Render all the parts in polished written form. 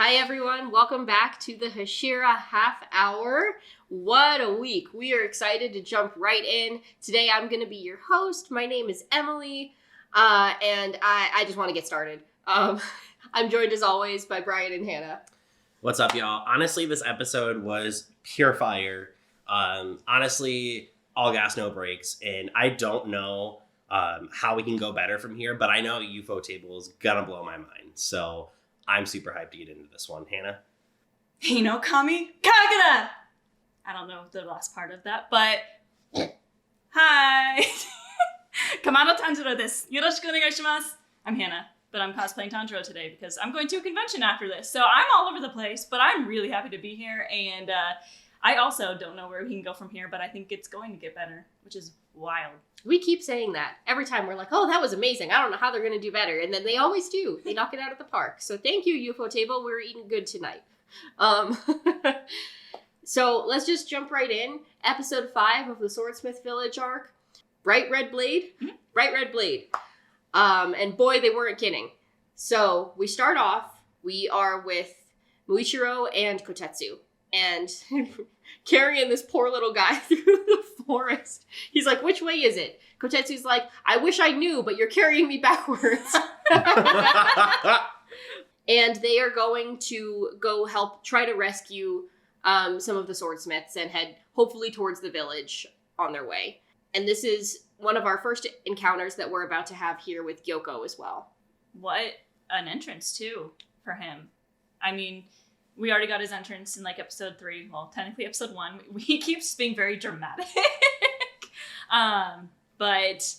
Hi everyone, welcome back to the Hashira Half Hour. What a week. We are excited to jump right in. Today I'm going to be your host. My name is Emily, and I just want to get started. I'm joined as always by Bryan and Hannah. What's up, y'all? Honestly, this episode was pure fire. Honestly, all gas, no brakes, and I don't know how we can go better from here, but I know UFO table is gonna blow my mind, so I'm super hyped to get into this one. Hannah? Hino Kami Kagura! I don't know the last part of that, but hi! Kamado Tanjiro desu. Yoroshiku onegaishimasu. I'm Hannah, but I'm cosplaying Tanjiro today because I'm going to a convention after this, so I'm all over the place, but I'm really happy to be here, and I also don't know where we can go from here, but I think it's going to get better, which is wild. We keep saying that. Every time we're like, oh, that was amazing. I don't know how they're going to do better. And then they always do. They knock it out of the park. So thank you, UFO Table. We're eating good tonight. So let's just jump right in. Episode 5 of the Swordsmith Village Arc. Bright Red Blade. Mm-hmm. Bright Red Blade. And boy, they weren't kidding. So we start off. We are with Muichiro and Kotetsu. And carrying this poor little guy through the forest. He's like, which way is it? Kotetsu's like, I wish I knew, but you're carrying me backwards. And they are going to go help try to rescue some of the swordsmiths and head hopefully towards the village on their way. And this is one of our first encounters that we're about to have here with Gyoko as well. What an entrance, too, for him. I mean, we already got his entrance in, like, episode 3. Well, technically episode 1. He keeps being very dramatic. But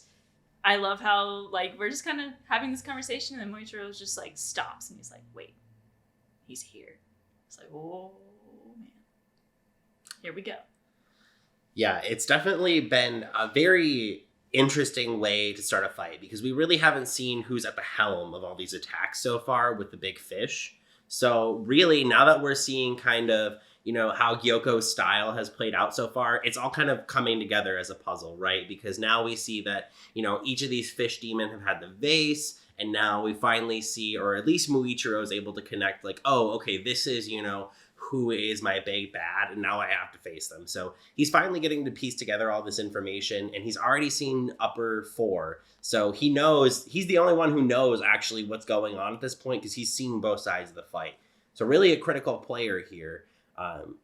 I love how, like, we're just kind of having this conversation, and then Muichiro just, like, stops, and he's like, wait, he's here. It's like, oh, man. Here we go. Yeah, it's definitely been a very interesting way to start a fight, because we really haven't seen who's at the helm of all these attacks so far with the big fish. So really, now that we're seeing kind of, you know, how Gyoko's style has played out so far, it's all kind of coming together as a puzzle, right? Because now we see that, you know, each of these fish demons have had the vase, and now we finally see, or at least Muichiro is able to connect, like, oh, okay, this is, you know, who is my big bad, and now I have to face them. So he's finally getting to piece together all this information, and he's already seen Upper 4. So he knows, he's the only one who knows actually what's going on at this point, because he's seen both sides of the fight. So really a critical player here.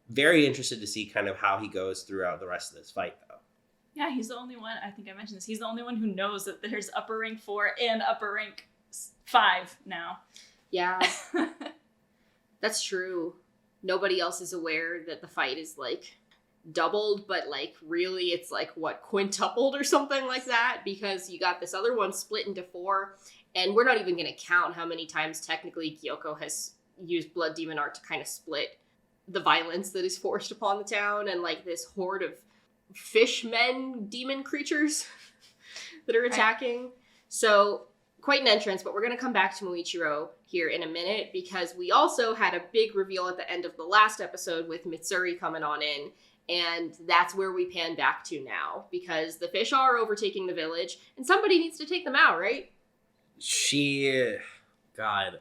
Very interested to see kind of how he goes throughout the rest of this fight, though. Yeah, he's the only one, I think I mentioned this, he's the only one who knows that there's Upper Rank 4 and Upper Rank 5 now. Yeah, that's true. Nobody else is aware that the fight is, like, doubled, but, like, really it's, like, what, quintupled or something like that? Because you got this other one split into 4, and we're not even going to count how many times technically Gyoko has used Blood Demon Art to kind of split the violence that is forced upon the town, and, like, this horde of fishmen demon creatures that are attacking. So quite an entrance, but we're going to come back to Muichiro here in a minute, because we also had a big reveal at the end of the last episode with Mitsuri coming on in, and that's where we pan back to now, because the fish are overtaking the village, and somebody needs to take them out, right? God,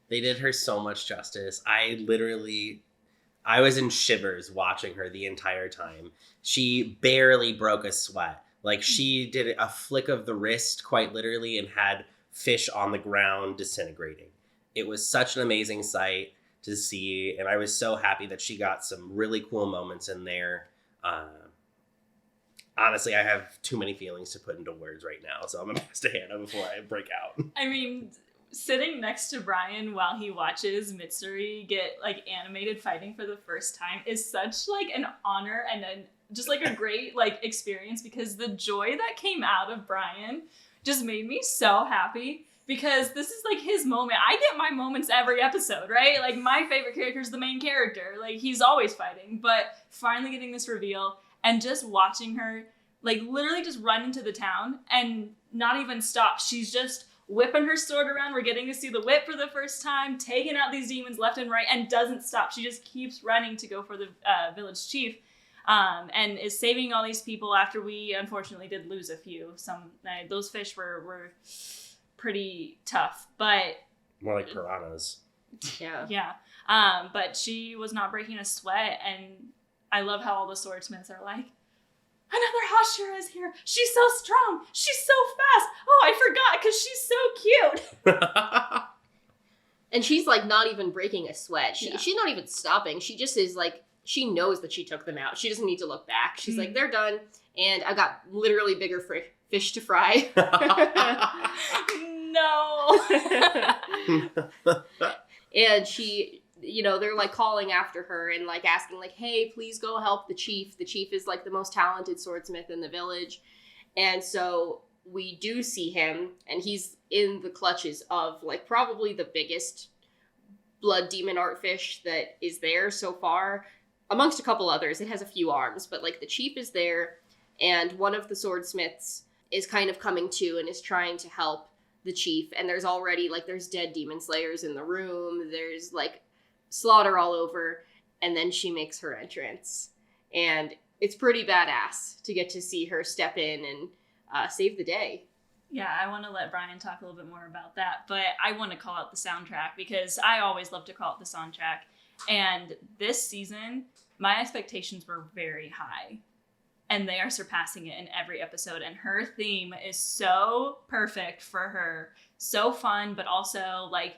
they did her so much justice. I was in shivers watching her the entire time. She barely broke a sweat. Like, she did a flick of the wrist, quite literally, and had fish on the ground disintegrating. It was such an amazing sight to see, and I was so happy that she got some really cool moments in there. Honestly, I have too many feelings to put into words right now, so I'm gonna pass to Hannah before I break out. I mean, sitting next to Bryan while he watches Mitsuri get, like, animated fighting for the first time is such, like, an honor and just, like, a great, like, experience, because the joy that came out of Bryan just made me so happy, because this is, like, his moment. I get my moments every episode, right? Like, my favorite character is the main character. Like, he's always fighting, but finally getting this reveal and just watching her, like, literally just run into the town and not even stop. She's just whipping her sword around. We're getting to see the whip for the first time, taking out these demons left and right, and doesn't stop. She just keeps running to go for the village chief. And is saving all these people after we unfortunately did lose a few. Those fish were pretty tough, but more like piranhas. Yeah. Yeah. But she was not breaking a sweat, and I love how all the swordsmiths are like, another Hashira is here. She's so strong. She's so fast. Oh, I forgot because she's so cute. And she's like not even breaking a sweat. Yeah. She's not even stopping. She just is like, she knows that she took them out. She doesn't need to look back. She's like, they're done. And I got literally bigger fish to fry. No. And she, you know, they're like calling after her and like asking like, hey, please go help the chief. The chief is like the most talented swordsmith in the village. And so we do see him, and he's in the clutches of like probably the biggest blood demon artfish that is there so far, amongst a couple others. It has a few arms, but like the chief is there, and one of the swordsmiths is kind of coming to and is trying to help the chief. And there's already like, there's dead demon slayers in the room. There's like slaughter all over. And then she makes her entrance, and it's pretty badass to get to see her step in and save the day. Yeah, I want to let Bryan talk a little bit more about that, but I want to call out the soundtrack because I always love to call it the soundtrack. And this season, my expectations were very high, and they are surpassing it in every episode. And her theme is so perfect for her, so fun, but also like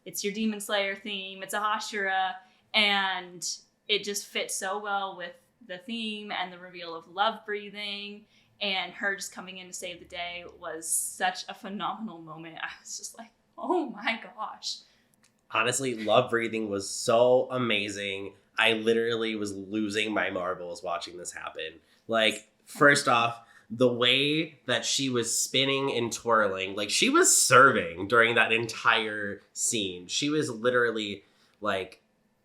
it's your Demon Slayer theme, it's a Hashira, and it just fits so well with the theme and the reveal of love breathing. And her just coming in to save the day was such a phenomenal moment. I was just like, oh my gosh. Honestly, love breathing was so amazing. I literally was losing my marbles watching this happen. Like, first off, the way that she was spinning and twirling, like she was serving during that entire scene. She was literally like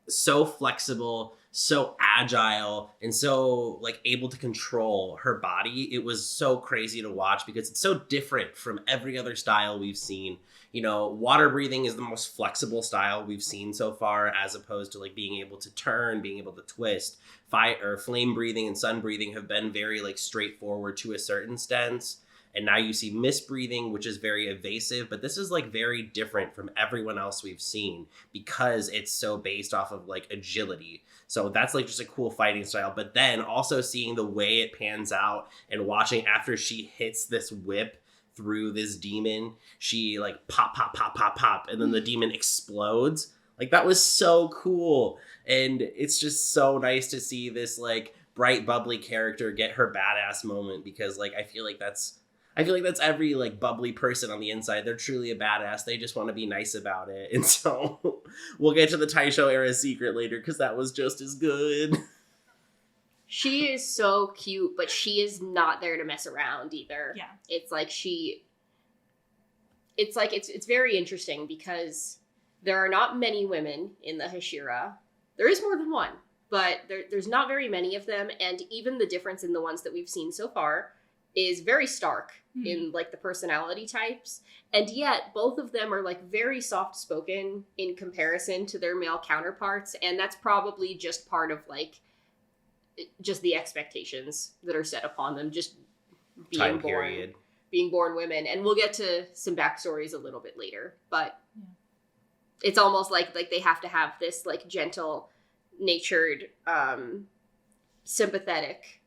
so flexible, so agile, and so like able to control her body. It was so crazy to watch because it's so different from every other style we've seen. You know, water breathing is the most flexible style we've seen so far, as opposed to like being able to turn, being able to twist. Fire or flame breathing and sun breathing have been very like straightforward to a certain extent. And now you see mist breathing, which is very evasive, but this is like very different from everyone else we've seen because it's so based off of like agility. So that's like just a cool fighting style. But then also seeing the way it pans out and watching after she hits this whip through this demon, she like pop, pop, pop, pop, pop, and then the demon explodes. Like that was so cool. And it's just so nice to see this like bright, bubbly character get her badass moment, because like I feel like that's every like bubbly person on the inside. They're truly a badass. They just want to be nice about it. And so we'll get to the Taisho era secret later because that was just as good. She is so cute, but she is not there to mess around either. Yeah. It's like it's very interesting because there are not many women in the Hashira. There is more than one, but there's not very many of them. And even the difference in the ones that we've seen so far is very stark in like the personality types. And yet both of them are like very soft spoken in comparison to their male counterparts. And that's probably just part of like just the expectations that are set upon them, just being born women. And we'll get to some backstories a little bit later, but it's almost like they have to have this like gentle natured, sympathetic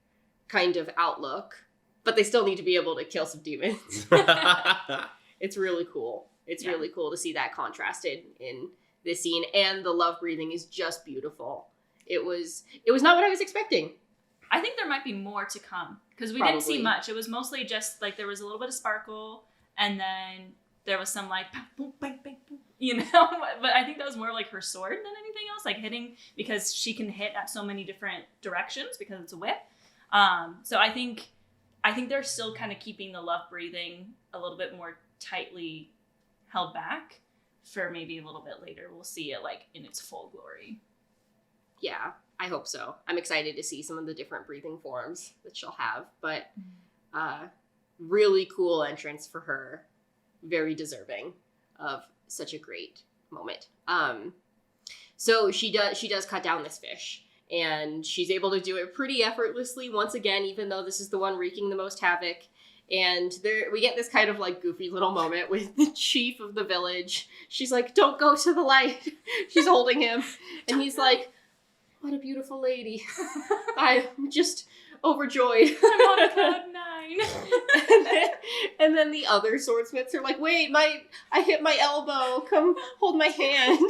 kind of outlook, but they still need to be able to kill some demons. It's really cool. It's really cool to see that contrasted in this scene. And the love breathing is just beautiful. It was not what I was expecting. I think there might be more to come because we didn't see much. It was mostly just like there was a little bit of sparkle, and then there was some like boom, bang, bang, boom, you know. But I think that was more like her sword than anything else, like hitting, because she can hit at so many different directions because it's a whip. So I think they're still kind of keeping the love breathing a little bit more tightly held back for maybe a little bit later. We'll see it like in its full glory. Yeah, I hope so. I'm excited to see some of the different breathing forms that she'll have, but really cool entrance for her. Very deserving of such a great moment. So she does cut down this fish, and she's able to do it pretty effortlessly once again, even though this is the one wreaking the most havoc. And we get this kind of like goofy little moment with the chief of the village. She's like, don't go to the light. She's holding him. And he's like, what a beautiful lady. I'm just overjoyed. I'm on cloud 9. and then the other swordsmiths are like, wait, I hit my elbow. Come hold my hand.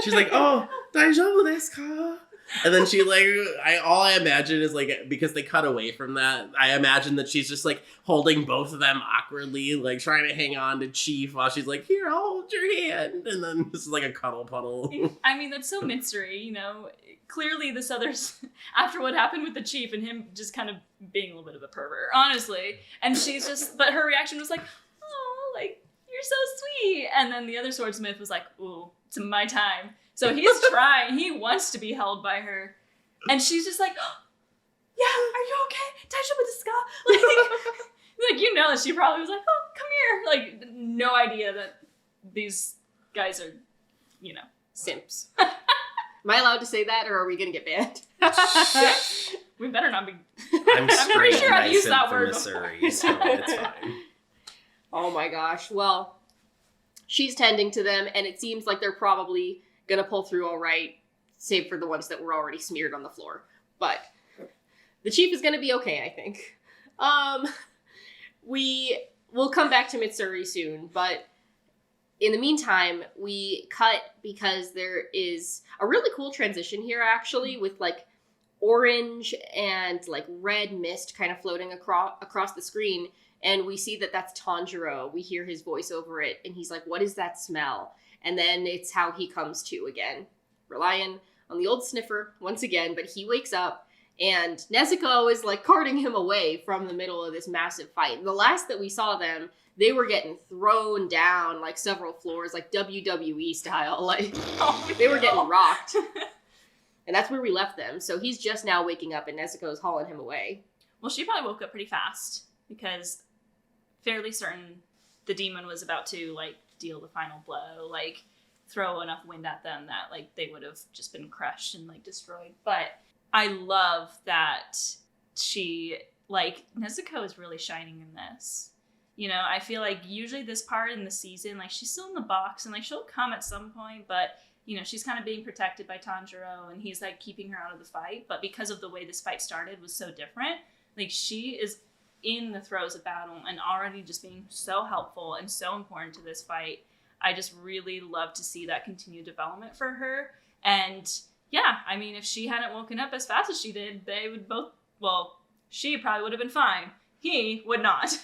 She's like, oh, daijoubu desu ka? And then she like, all I imagine is like, because they cut away from that, I imagine that she's just like holding both of them awkwardly, like trying to hang on to Chief while she's like, here, I'll hold your hand. And then this is like a cuddle puddle. I mean, that's so Mitsuri, you know. Clearly this other's, after what happened with the chief and him just kind of being a little bit of a pervert, honestly. And she's just, but her reaction was like, oh, like, you're so sweet. And then the other swordsmith was like, ooh, it's my time. So he's trying. He wants to be held by her. And she's just like, oh, yeah, are you okay? Daijoubu desu ka? Like, you know that she probably was like, oh, come here. Like, no idea that these guys are, you know. Simps. Am I allowed to say that, or are we going to get banned? We better not be. I'm pretty sure I've nice used that from word Missouri, so it's fine. Oh my gosh. Well, she's tending to them, and it seems like they're probably going to pull through all right, save for the ones that were already smeared on the floor. But the chief is going to be okay, I think. We'll come back to Mitsuri soon, but in the meantime, we cut because there is a really cool transition here, actually, with like orange and like red mist kind of floating across the screen. And we see that that's Tanjiro. We hear his voice over it, and he's like, what is that smell? And then it's how he comes to again, relying on the old sniffer once again, but he wakes up, and Nezuko is like carting him away from the middle of this massive fight. The last that we saw them, they were getting thrown down like several floors, like WWE style. Like, they were getting rocked. And that's where we left them. So he's just now waking up, and Nezuko's hauling him away. Well, she probably woke up pretty fast, because fairly certain the demon was about to, like, deal the final blow, like, throw enough wind at them that, like, they would have just been crushed and, like, destroyed. But I love that she, like, Nezuko is really shining in this. You know, I feel like usually this part in the season, like, she's still in the box, and, like, she'll come at some point, but, you know, she's kind of being protected by Tanjiro, and he's, like, keeping her out of the fight. But because of the way this fight started was so different, like, she is in the throes of battle and already just being so helpful and so important to this fight. I just really love to see that continued development for her. And yeah, I mean, if she hadn't woken up as fast as she did, they would both, well, she probably would have been fine. He would not.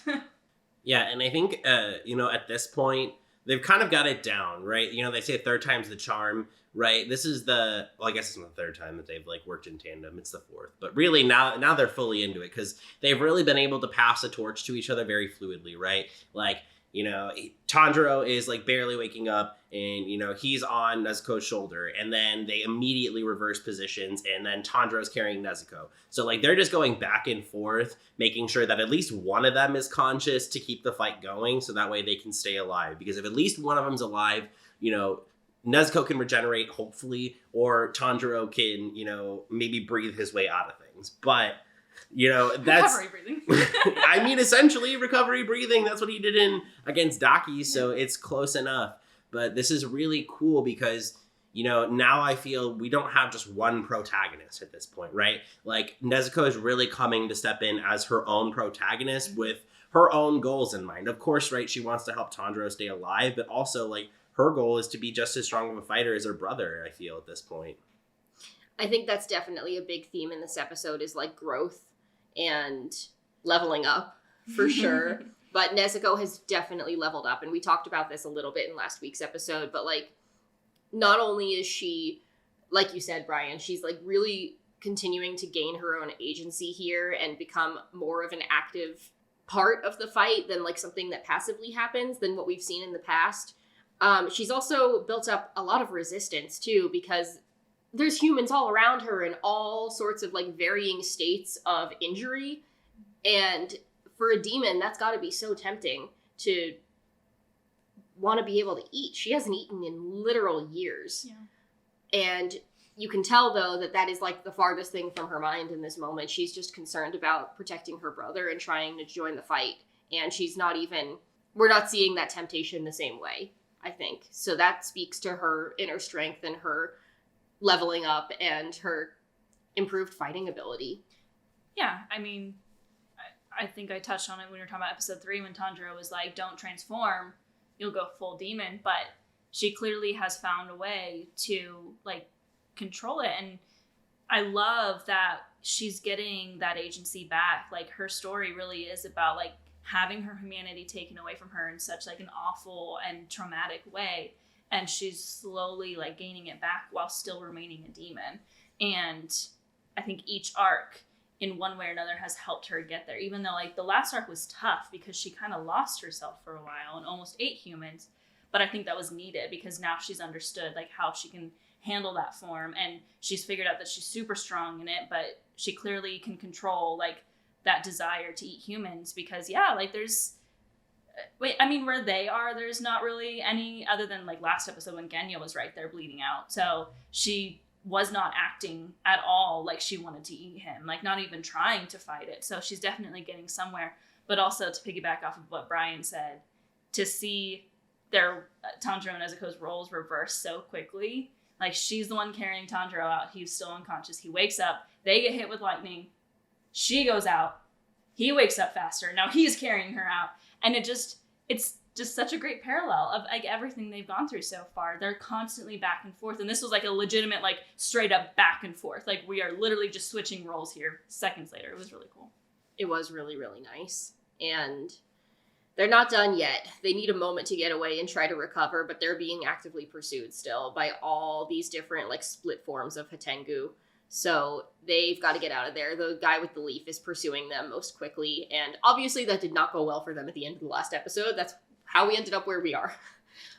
Yeah, and I think, you know, at this point, they've kind of got it down, right? You know, they say third time's the charm, right? This is the, well, I guess it's not the third time that they've, like, worked in tandem. It's the fourth. But really, now they're fully into it, because they've really been able to pass the torch to each other very fluidly, right? Like, you know, Tanjiro is, like, barely waking up, and, you know, he's on Nezuko's shoulder, and then they immediately reverse positions, and then Tanjiro's carrying Nezuko. So, like, they're just going back and forth, making sure that at least one of them is conscious to keep the fight going, so that way they can stay alive. Because if at least one of them's alive, you know, Nezuko can regenerate, hopefully, or Tanjiro can, you know, maybe breathe his way out of things. But, you know, that's... Recovery breathing. I mean, essentially, recovery breathing. That's what he did against Daki, so it's close enough. But this is really cool because, you know, now I feel we don't have just one protagonist at this point, right? Like, Nezuko is really coming to step in as her own protagonist with her own goals in mind. Of course, right, she wants to help Tanjiro stay alive, but also, like, her goal is to be just as strong of a fighter as her brother, I feel, at this point. I think that's definitely a big theme in this episode is, like, growth and leveling up, for sure. But Nezuko has definitely leveled up, and we talked about this a little bit in last week's episode, but, like, not only is she, like you said, Bryan, she's, like, really continuing to gain her own agency here and become more of an active part of the fight than, like, something that passively happens than what we've seen in the past. She's also built up a lot of resistance, too, because there's humans all around her in all sorts of, like, varying states of injury. And for a demon, that's got to be so tempting to want to be able to eat. She hasn't eaten in literal years. Yeah. And you can tell, though, that is, like, the farthest thing from her mind in this moment. She's just concerned about protecting her brother and trying to join the fight and we're not seeing that temptation the same way, I think. So that speaks to her inner strength and her leveling up and her improved fighting ability. Yeah, I mean, I think I touched on it when we were talking about episode 3 when Tanjiro was like, don't transform, you'll go full demon. But she clearly has found a way to, like, control it. And I love that she's getting that agency back. Like, her story really is about, like, having her humanity taken away from her in such, like, an awful and traumatic way. And she's slowly, like, gaining it back while still remaining a demon. And I think each arc, in one way or another, has helped her get there. Even though, like, the last arc was tough because she kind of lost herself for a while and almost ate humans. But I think that was needed because now she's understood, like, how she can handle that form. And she's figured out that she's super strong in it, but she clearly can control, like, that desire to eat humans. Because, yeah, like, where they are, there's not really any other than, like, last episode when Genya was right there bleeding out. So she was not acting at all like she wanted to eat him, like, not even trying to fight it. So she's definitely getting somewhere. But also, to piggyback off of what Bryan said, to see their Tanjiro and Nezuko's roles reverse so quickly. Like, she's the one carrying Tanjiro out. He's still unconscious. He wakes up. They get hit with lightning. She goes out. He wakes up faster. Now he's carrying her out. And it's just such a great parallel of, like, everything they've gone through so far. They're constantly back and forth. And this was, like, a legitimate, like, straight up back and forth. Like, we are literally just switching roles here seconds later. It was really cool. It was really, really nice. And they're not done yet. They need a moment to get away and try to recover, but they're being actively pursued still by all these different, like, split forms of Hatengu. So they've got to get out of there. The guy with the leaf is pursuing them most quickly. And obviously that did not go well for them at the end of the last episode. That's how we ended up where we are.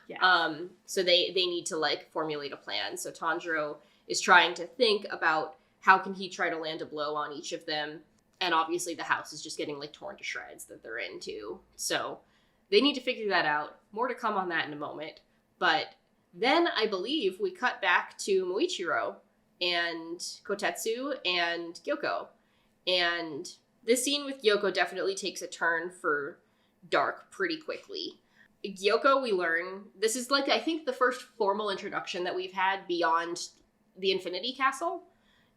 Yeah. So they need to, like, formulate a plan. So Tanjiro is trying to think about how can he try to land a blow on each of them. And obviously the house is just getting, like, torn to shreds that they're into. So they need to figure that out. More to come on that in a moment. But then I believe we cut back to Muichiro and Kotetsu and Gyoko. And this scene with Gyoko definitely takes a turn for dark pretty quickly. Gyoko, we learn, this is, like, I think the first formal introduction that we've had beyond the Infinity Castle.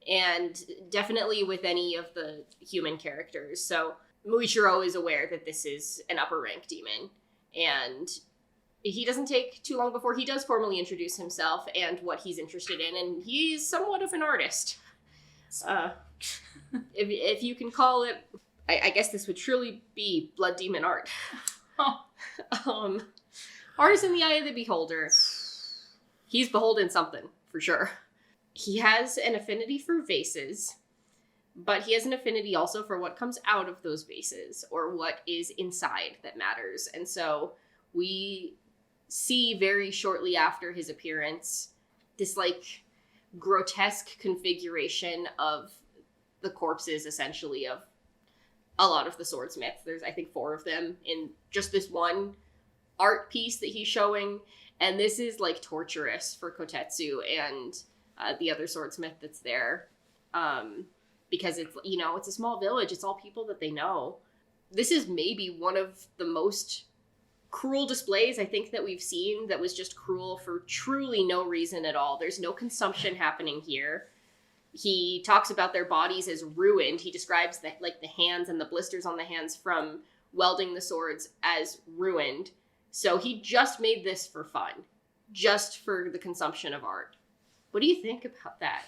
And definitely with any of the human characters. So Muichiro is aware that this is an upper rank demon. And he doesn't take too long before he does formally introduce himself and what he's interested in. And he's somewhat of an artist. If you can call it, I guess this would truly be blood demon art. Art is in the eye of the beholder. He's beholden something, for sure. He has an affinity for vases, but he has an affinity also for what comes out of those vases, or what is inside that matters. And so we see very shortly after his appearance this, like, grotesque configuration of the corpses, essentially, of a lot of the swordsmiths. There's, I think, 4 of them in just this one art piece that he's showing. And this is, like, torturous for Kotetsu and the other swordsmith that's there. Because it's, you know, it's a small village. It's all people that they know. This is maybe one of the most cruel displays I think that we've seen that was just cruel for truly no reason at all. There's no consumption happening here. He talks about their bodies as ruined. He describes the hands and the blisters on the hands from welding the swords as ruined. So he just made this for fun, just for the consumption of art. What do you think about that?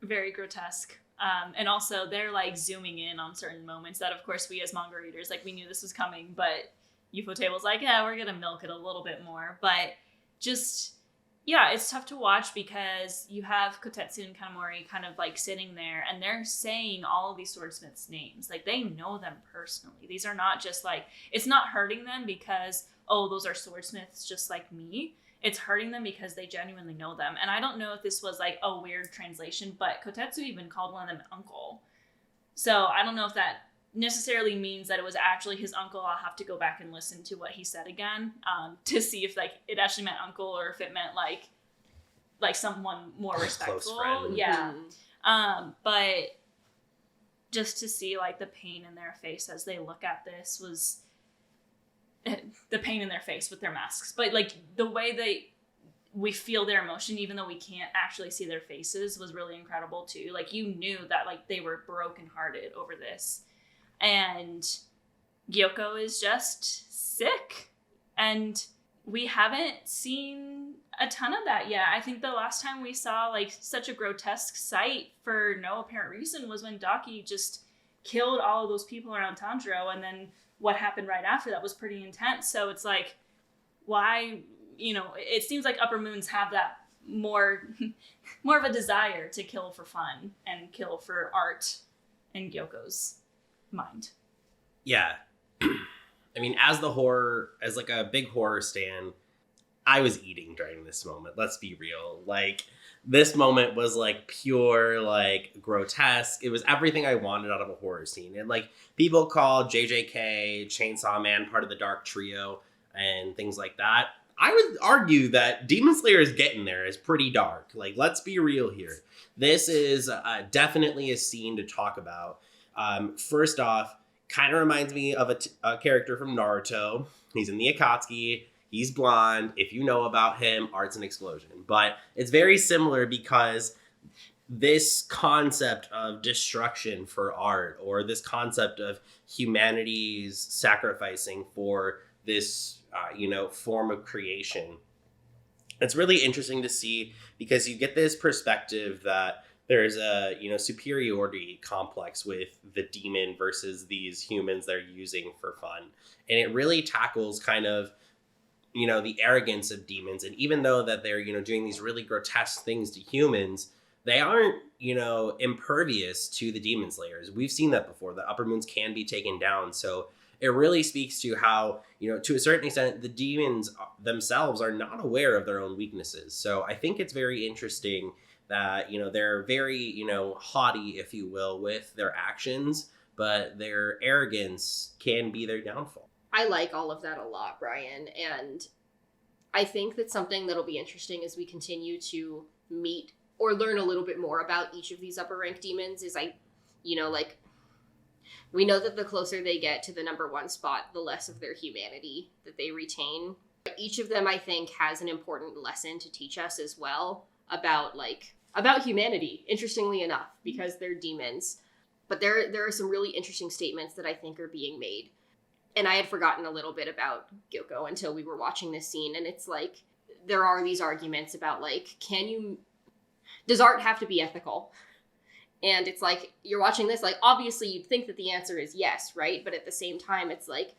Very grotesque. And also they're, like, zooming in on certain moments that, of course, we as manga readers, like, we knew this was coming, but Ufotable's like, yeah, we're gonna milk it a little bit more. But just, yeah, it's tough to watch because you have Kotetsu and Kanamori kind of, like, sitting there and they're saying all of these swordsmiths' names. Like, they know them personally. These are not just, like, it's not hurting them because, oh, those are swordsmiths just like me. It's hurting them because they genuinely know them. And I don't know if this was, like, a weird translation, but Kotetsu even called one of them uncle. So I don't know if that necessarily means that it was actually his uncle. I'll have to go back and listen to what he said again to see if, like, it actually meant uncle or if it meant, like someone more respectful. Yeah. But just to see, like, the pain in their face as they look at this was the pain in their face with their masks. But like the way we feel their emotion, even though we can't actually see their faces, was really incredible too. Like you knew that like they were brokenhearted over this. And Gyoko is just sick. And we haven't seen a ton of that yet. I think the last time we saw like such a grotesque sight for no apparent reason was when Daki just killed all of those people around Tanjiro, and then what happened right after that was pretty intense. So it's like, why, it seems like Upper Moons have that more of a desire to kill for fun and kill for art in Gyoko's mind. Yeah. I mean, as like a big horror stan, I was eating during this moment. Let's be real. Like, this moment was like pure, like grotesque. It was everything I wanted out of a horror scene. And like people call JJK, Chainsaw Man part of the Dark Trio and things like that. I would argue that Demon Slayer is getting there. It's pretty dark. Like, let's be real here. This is definitely a scene to talk about. First off, kind of reminds me of a character from Naruto. He's in the Akatsuki. He's blonde. If you know about him, art's an explosion. But it's very similar because this concept of destruction for art, or this concept of humanity's sacrificing for this, form of creation, it's really interesting to see because you get this perspective that there's a, superiority complex with the demon versus these humans they're using for fun. And it really tackles kind of, the arrogance of demons. And even though that they're, doing these really grotesque things to humans, they aren't, impervious to the demon slayers. We've seen that before. The upper moons can be taken down. So it really speaks to how, to a certain extent, the demons themselves are not aware of their own weaknesses. So I think it's very interesting that, they're very, haughty, if you will, with their actions, but their arrogance can be their downfall. I like all of that a lot, Bryan, and I think that something that'll be interesting as we continue to meet or learn a little bit more about each of these upper rank demons is we know that the closer they get to the number one spot, the less of their humanity that they retain. Each of them, I think, has an important lesson to teach us as well about humanity, interestingly enough, because they're demons. But there are some really interesting statements that I think are being made. And I had forgotten a little bit about Gyoko until we were watching this scene. And it's like, there are these arguments about like, does art have to be ethical? And it's like, you're watching this, like, obviously you'd think that the answer is yes, right? But at the same time, it's like,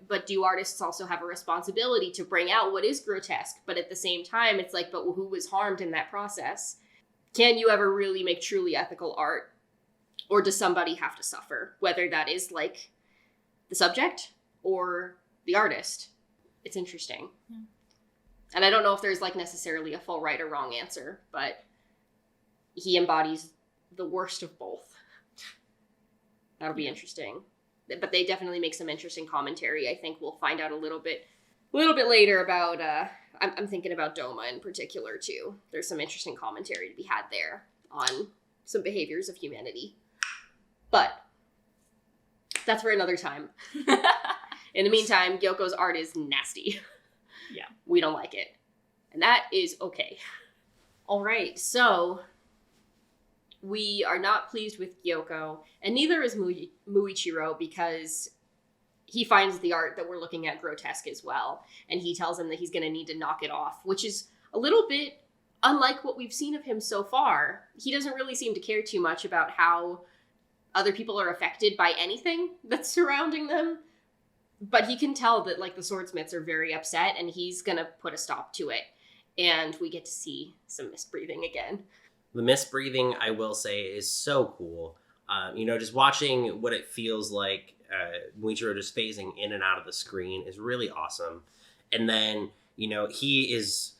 but do artists also have a responsibility to bring out what is grotesque? But at the same time, it's like, but who was harmed in that process? Can you ever really make truly ethical art? Or does somebody have to suffer? Whether that is like the subject or the artist. It's interesting. Yeah. And I don't know if there's like necessarily a full right or wrong answer, but he embodies the worst of both. That'll be interesting. But they definitely make some interesting commentary. I think we'll find out a little bit later about, I'm thinking about Doma in particular too. There's some interesting commentary to be had there on some behaviors of humanity. But that's for another time. In the meantime, Gyoko's art is nasty. Yeah. We don't like it. And that is okay. All right, so we are not pleased with Gyoko, and neither is Muichiro, because he finds the art that we're looking at grotesque as well, and he tells him that he's going to need to knock it off, which is a little bit unlike what we've seen of him so far. He doesn't really seem to care too much about how other people are affected by anything that's surrounding them. But he can tell that, like, the swordsmiths are very upset, and he's going to put a stop to it. And we get to see some mist breathing again. The mist breathing, I will say, is so cool. Just watching what it feels like Muichiro just phasing in and out of the screen is really awesome. And then, he is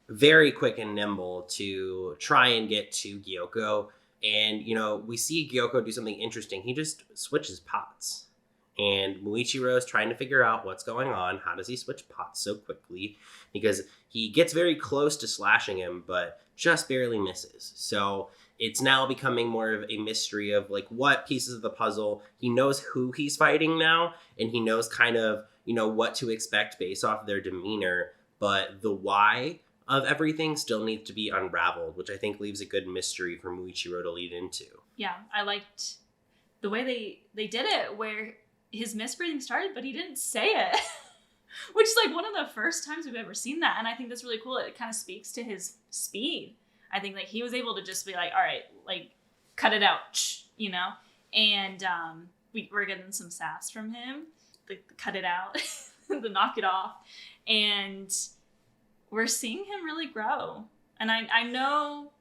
very quick and nimble to try and get to Gyoko. And, we see Gyoko do something interesting. He just switches pots. And Muichiro is trying to figure out what's going on. How does he switch pots so quickly? Because he gets very close to slashing him, but just barely misses. So it's now becoming more of a mystery of like what pieces of the puzzle. He knows who he's fighting now, and he knows kind of, what to expect based off of their demeanor, but the why of everything still needs to be unraveled, which I think leaves a good mystery for Muichiro to lead into. Yeah, I liked the way they did it, where his misbreathing started, but he didn't say it. Which is like one of the first times we've ever seen that. And I think that's really cool. It kind of speaks to his speed. I think like he was able to just be like, all right, like cut it out, And we're getting some sass from him, the cut it out, the knock it off. And we're seeing him really grow. And I know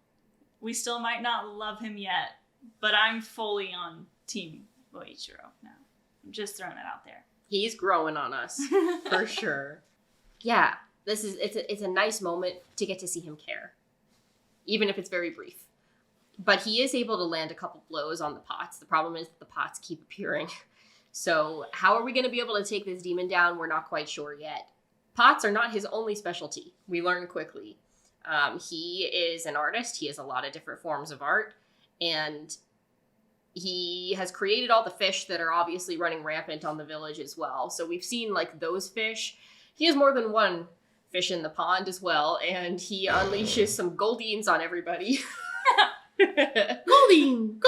we still might not love him yet, but I'm fully on Team Muichiro now. I'm just throwing it out there. He's growing on us, for sure. Yeah, it's a nice moment to get to see him care, even if it's very brief. But he is able to land a couple blows on the pots. The problem is that the pots keep appearing. So how are we going to be able to take this demon down? We're not quite sure yet. Pots are not his only specialty. We learn quickly. He is an artist. He has a lot of different forms of art. And he has created all the fish that are obviously running rampant on the village as well. So we've seen like those fish. He has more than one fish in the pond as well. And he unleashes some goldines on everybody. Goldine!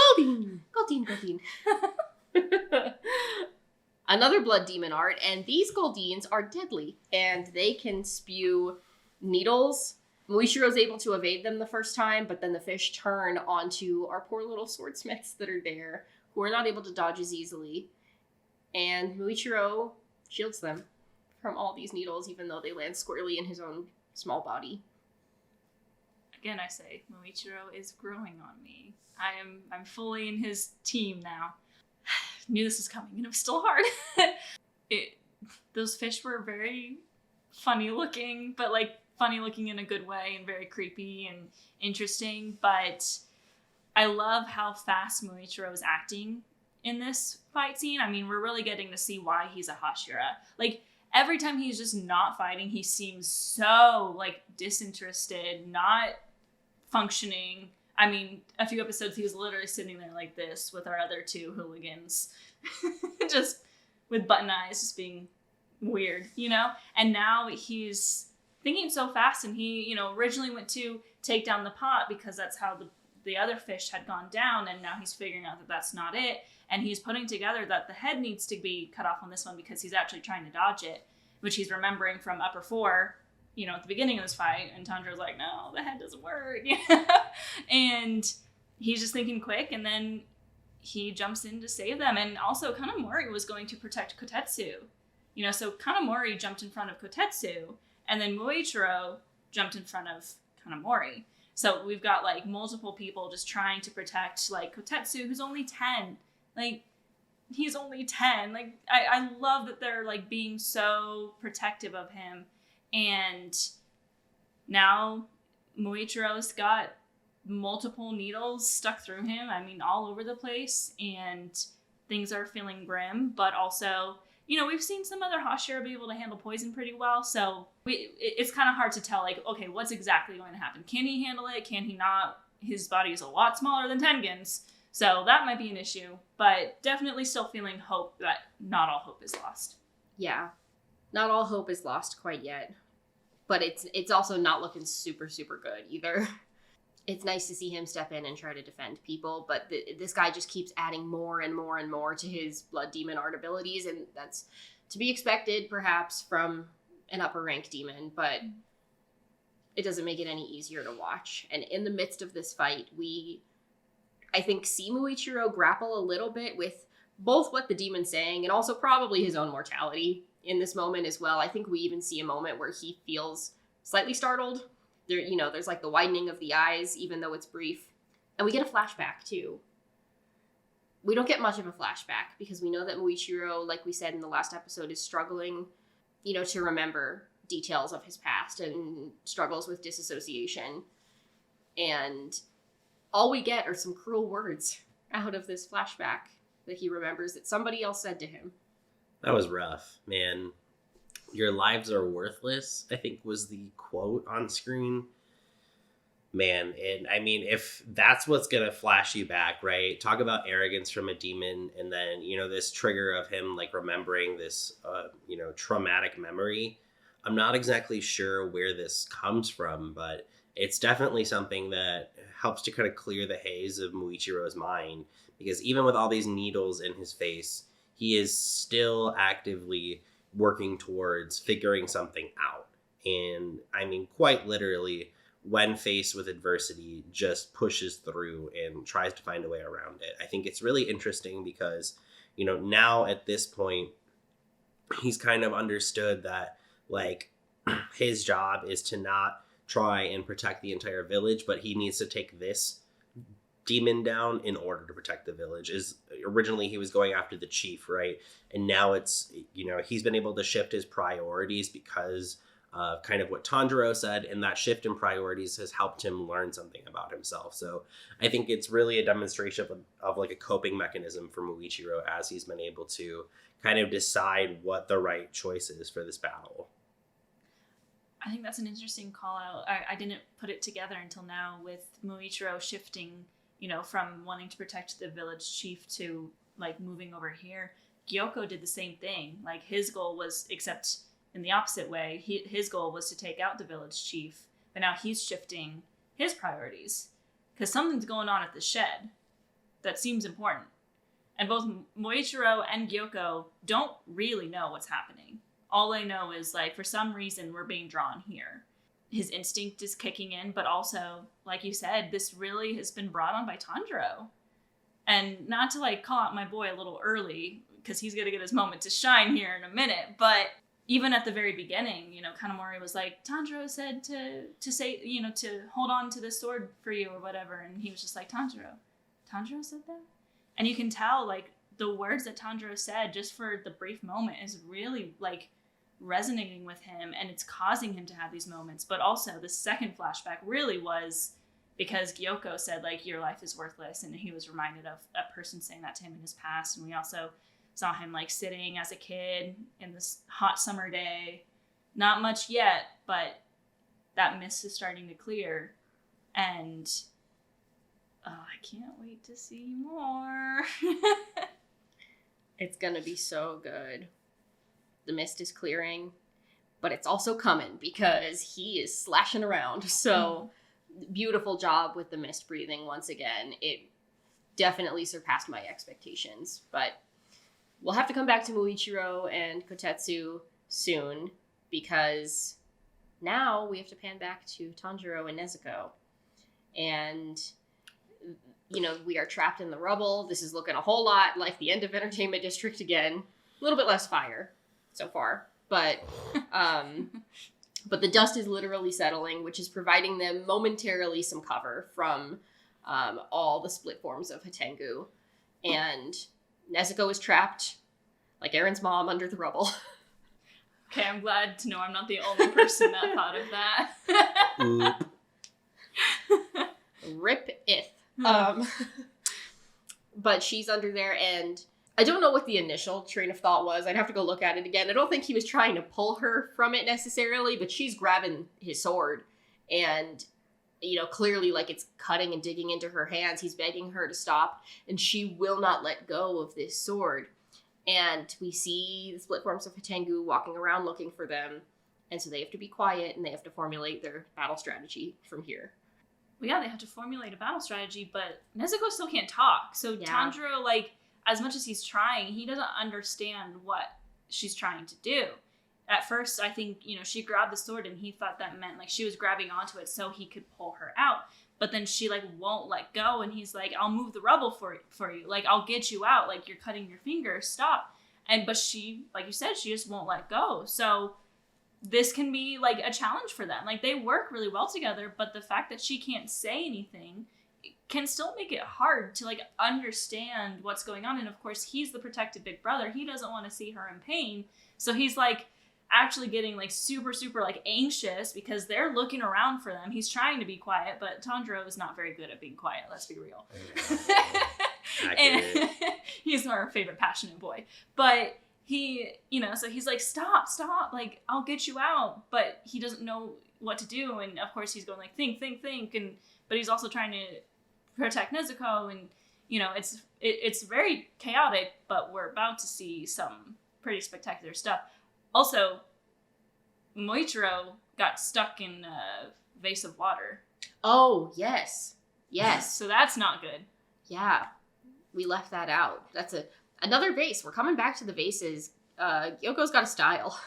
Another blood demon art. And these goldines are deadly. And they can spew needles. Muichiro's able to evade them the first time, but then the fish turn onto our poor little swordsmiths that are there, who are not able to dodge as easily. And Muichiro shields them from all these needles, even though they land squarely in his own small body. Again, I say, Muichiro is growing on me. I'm fully in his team now. Knew this was coming, and it was still hard. Those fish were very funny looking, but like funny looking in a good way and very creepy and interesting. But I love how fast Muichiro is acting in this fight scene. I mean, we're really getting to see why he's a Hashira. Like, every time he's just not fighting, he seems so like disinterested, not functioning. I mean, a few episodes he was literally sitting there like this with our other two hooligans, just with button eyes, just being weird, And now he's thinking so fast, and he, originally went to take down the pot because that's how the other fish had gone down, and now he's figuring out that that's not it, and he's putting together that the head needs to be cut off on this one because he's actually trying to dodge it, which he's remembering from Upper 4, at the beginning of this fight, and Tanjiro's like, no, the head doesn't work, and he's just thinking quick, and then he jumps in to save them, and also Kanamori was going to protect Kotetsu, so Kanamori jumped in front of Kotetsu, and then Muichiro jumped in front of Kanamori. So we've got like multiple people just trying to protect like Kotetsu, who's only 10. Like, he's only 10. Like, I love that they're like being so protective of him. And now Muichiro's got multiple needles stuck through him. I mean, all over the place. And things are feeling grim, but also, we've seen some other Hashira be able to handle poison pretty well, so it's kind of hard to tell, like, okay, what's exactly going to happen? Can he handle it? Can he not? His body is a lot smaller than Tengen's, so that might be an issue, but definitely still feeling hope that not all hope is lost. Yeah, not all hope is lost quite yet, but it's also not looking super, super good either. It's nice to see him step in and try to defend people, but this guy just keeps adding more and more and more to his blood demon art abilities, and that's to be expected, perhaps, from an upper rank demon, but it doesn't make it any easier to watch. And in the midst of this fight, we, I think, see Muichiro grapple a little bit with both what the demon's saying and also probably his own mortality in this moment as well. I think we even see a moment where he feels slightly startled. There, there's like the widening of the eyes, even though it's brief. And we get a flashback, too. We don't get much of a flashback because we know that Muichiro, like we said in the last episode, is struggling, to remember details of his past and struggles with disassociation. And all we get are some cruel words out of this flashback that he remembers that somebody else said to him. That was rough, man. Your lives are worthless, I think was the quote on screen. Man, and I mean, if that's what's gonna flash you back, right? Talk about arrogance from a demon, and then, you know, this trigger of him like remembering this, you know, traumatic memory. I'm not exactly sure where this comes from, but it's definitely something that helps to kind of clear the haze of Muichiro's mind, because even with all these needles in his face, he is still actively working towards figuring something out. And I mean, quite literally, when faced with adversity, just pushes through and tries to find a way around it. I think it's really interesting because, you know, now at this point, he's kind of understood that, like, his job is to not try and protect the entire village, but he needs to take this demon down in order to protect the village. Is originally he was going after the chief, right? And now it's, you know, he's been able to shift his priorities because kind of what Tanjiro said, and that shift in priorities has helped him learn something about himself. So I think it's really a demonstration of like a coping mechanism for Muichiro as he's been able to kind of decide what the right choice is for this battle. I think that's an interesting call out. I didn't put it together until now with Muichiro shifting, you know, from wanting to protect the village chief to like moving over here. Gyoko did the same thing. Like his goal was, except in the opposite way, his goal was to take out the village chief, but now he's shifting his priorities because something's going on at the shed that seems important. And both Muichiro and Gyoko don't really know what's happening. All they know is, like, for some reason, we're being drawn here. His instinct is kicking in, but also, like you said, this really has been brought on by Tanjiro. And not to, like, call out my boy a little early, because he's going to get his moment to shine here in a minute, but even at the very beginning, you know, Kanamori was like, Tanjiro said to say, you know, to hold on to this sword for you or whatever, and he was just like, Tanjiro said that? And you can tell, like, the words that Tanjiro said just for the brief moment is really, like, resonating with him, and it's causing him to have these moments. But also the second flashback really was because Gyoko said, like, your life is worthless, and he was reminded of a person saying that to him in his past. And we also saw him, like, sitting as a kid in this hot summer day, not much yet, but that mist is starting to clear, and I can't wait to see more. It's gonna be so good. The mist is clearing, but it's also coming because he is slashing around. So beautiful job with the mist breathing once again. It definitely surpassed my expectations, but we'll have to come back to Muichiro and Kotetsu soon because now we have to pan back to Tanjiro and Nezuko. And, you know, we are trapped in the rubble. This is looking a whole lot like the end of Entertainment District again. A little bit less fire so far, but the dust is literally settling, which is providing them momentarily some cover from all the split forms of Hatengu. And Nezuko is trapped, like Aaron's mom, under the rubble. Okay, I'm glad to know I'm not the only person that thought of that. Rip ith. But she's under there, and I don't know what the initial train of thought was. I'd have to go look at it again. I don't think he was trying to pull her from it necessarily, but she's grabbing his sword, and, you know, clearly, like, it's cutting and digging into her hands. He's begging her to stop, and she will not let go of this sword. And we see the split forms of Hatengu walking around looking for them, and so they have to be quiet, and they have to formulate their battle strategy from here. Well, yeah, they have to formulate a battle strategy, but Nezuko still can't talk. So yeah. Tanjiro, like, as much as he's trying, he doesn't understand what she's trying to do. At first, I think, you know, she grabbed the sword and he thought that meant, like, she was grabbing onto it so he could pull her out. But then she, like, won't let go, and he's like, I'll move the rubble for you. Like, I'll get you out. Like, you're cutting your finger. Stop. But she, like you said, she just won't let go. So this can be, like, a challenge for them. Like, they work really well together, but the fact that she can't say anything can still make it hard to, like, understand what's going on. And of course, he's the protective big brother. He doesn't want to see her in pain. So he's, like, actually getting, like, super, super, like, anxious because they're looking around for them. He's trying to be quiet, but Tanjiro is not very good at being quiet. Let's be real. And he's our favorite passionate boy. But so he's like, stop, like, I'll get you out. But he doesn't know what to do. And of course he's going like, think. But he's also trying to protect Nezuko. And, it's very chaotic, but we're about to see some pretty spectacular stuff. Also, Muichiro got stuck in a vase of water. Oh, yes. So that's not good. Yeah, we left that out. That's another vase. We're coming back to the vases. Yoko's got a style.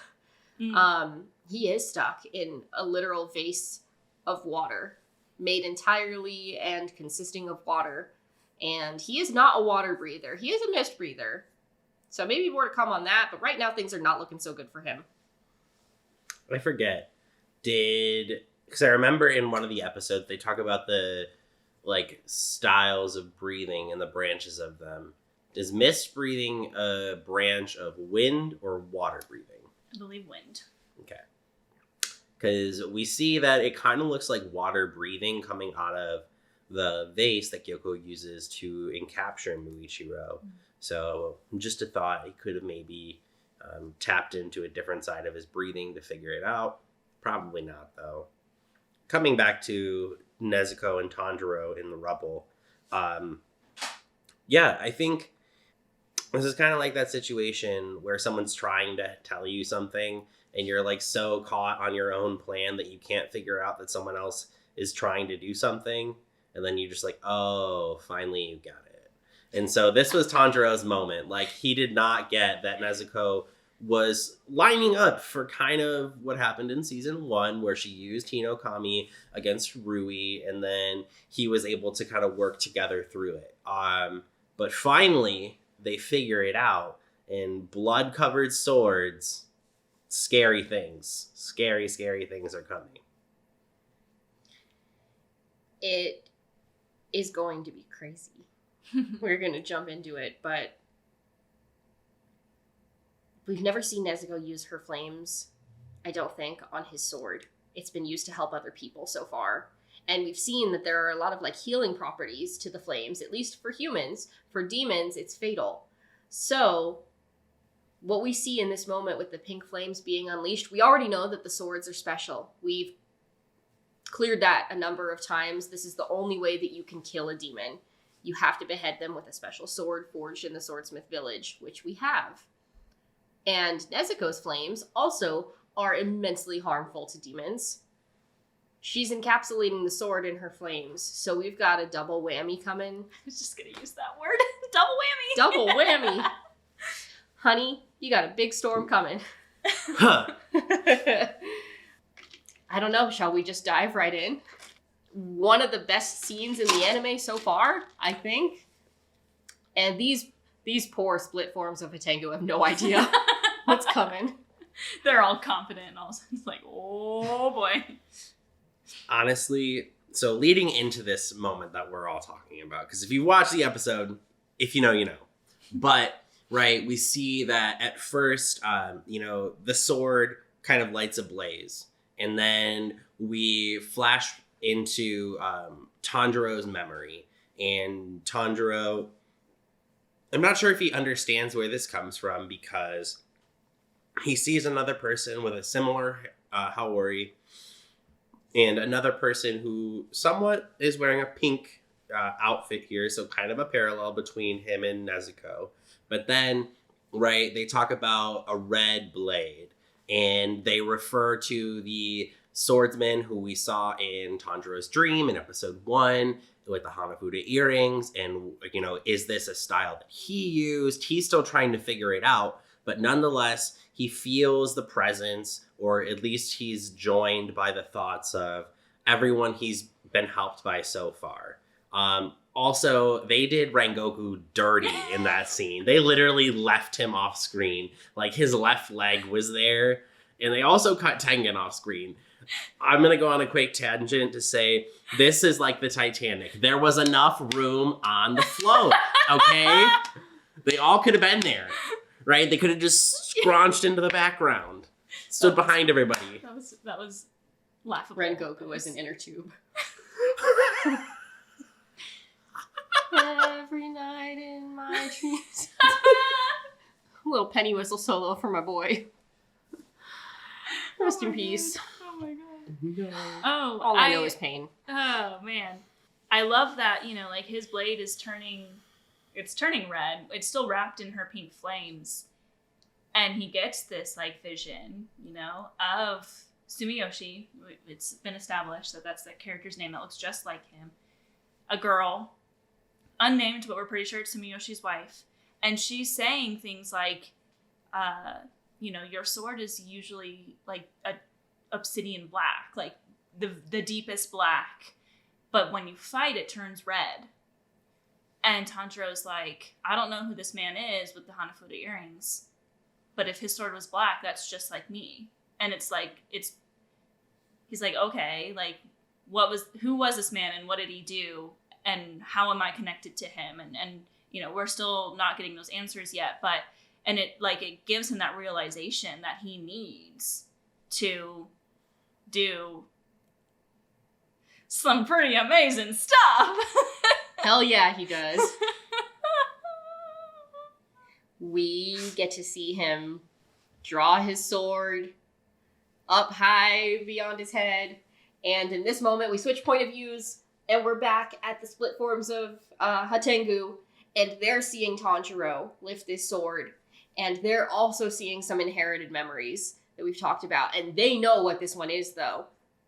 He is stuck in a literal vase of water, made entirely and consisting of water. And he is not a water breather. He is a mist breather. So maybe more to come on that, but right now things are not looking so good for him. I forget. Because I remember in one of the episodes they talk about the styles of breathing and the branches of them. Is mist breathing a branch of wind or water breathing? I believe wind. Okay. Because we see that it kind of looks like water breathing coming out of the vase that Gyoko uses to encapture Muichiro. So just a thought, he could have maybe tapped into a different side of his breathing to figure it out. Probably not, though. Coming back to Nezuko and Tanjiro in the rubble. I think this is kind of like that situation where someone's trying to tell you something and you're like so caught on your own plan that you can't figure out that someone else is trying to do something. And then you're just like, oh, finally you got it. And so this was Tanjiro's moment. Like, he did not get that Nezuko was lining up for kind of what happened in season 1, where she used Hinokami against Rui, and then he was able to kind of work together through it. But finally, they figure it out, and blood-covered swords, scary things. Scary things are coming. It is going to be crazy. We're going to jump into it, but we've never seen Nezuko use her flames, I don't think, on his sword. It's been used to help other people so far. And we've seen that there are a lot of healing properties to the flames, at least for humans. For demons, it's fatal. So what we see in this moment with the pink flames being unleashed, we already know that the swords are special. We've cleared that a number of times. This is the only way that you can kill a demon. You have to behead them with a special sword forged in the Swordsmith Village, which we have. And Nezuko's flames also are immensely harmful to demons. She's encapsulating the sword in her flames, so we've got a double whammy coming. I was just gonna use that word. Double whammy! Double whammy! Honey, you got a big storm coming. Huh. I don't know, shall we just dive right in? One of the best scenes in the anime so far, I think. And these poor split forms of Hatengu have no idea what's coming. They're all confident and all. It's like, oh boy. Honestly, so leading into this moment that we're all talking about, because if you watch the episode, if you know, you know. But, right, we see that at first, the sword kind of lights ablaze. And then we flash into Tanjiro's memory. And Tanjiro, I'm not sure if he understands where this comes from, because he sees another person with a similar Haori, and another person who somewhat is wearing a pink outfit here, so kind of a parallel between him and Nezuko. But then, right, they talk about a red blade, and they refer to the swordsman who we saw in Tanjiro's dream in episode 1 with the Hanafuda earrings, and, is this a style that he used? He's still trying to figure it out, but nonetheless, he feels the presence, or at least he's joined by the thoughts of everyone he's been helped by so far. Also, they did Rengoku dirty in that scene. They literally left him off screen. Like, his left leg was there, and they also cut Tengen off screen. I'm going to go on a quick tangent to say this is like the Titanic. There was enough room on the float, okay? They all could have been there, right? They could have just scrunched into the background, stood behind everybody. That was laughable. Rengoku as an inner tube. Every night in my dreams. A little penny whistle solo for my boy. Rest in my peace. God. Oh my god. No. Oh, All I know is pain. Oh man, I love that. You know, like his blade is turning. It's turning red. It's still wrapped in her pink flames, and he gets this like vision, you know, of Sumiyoshi. It's been established that that's that character's name that looks just like him. A girl, unnamed, but we're pretty sure it's Sumiyoshi's wife, and she's saying things like, you know, your sword is usually like a obsidian black, like the deepest black, but when you fight it turns red. And Tanjiro's like, I don't know who this man is with the Hanafuda earrings, but if his sword was black, that's just like me. And it's like, he's like, okay, like who was this man and what did he do and how am I connected to him? And you know, we're still not getting those answers yet, but and it gives him that realization that he needs to do some pretty amazing stuff. Hell yeah, he does. We get to see him draw his sword up high beyond his head. And in this moment, we switch point of views, and we're back at the split forms of Hatengu, and they're seeing Tanjiro lift this sword, and they're also seeing some inherited memories that we've talked about, and they know what this one is, though.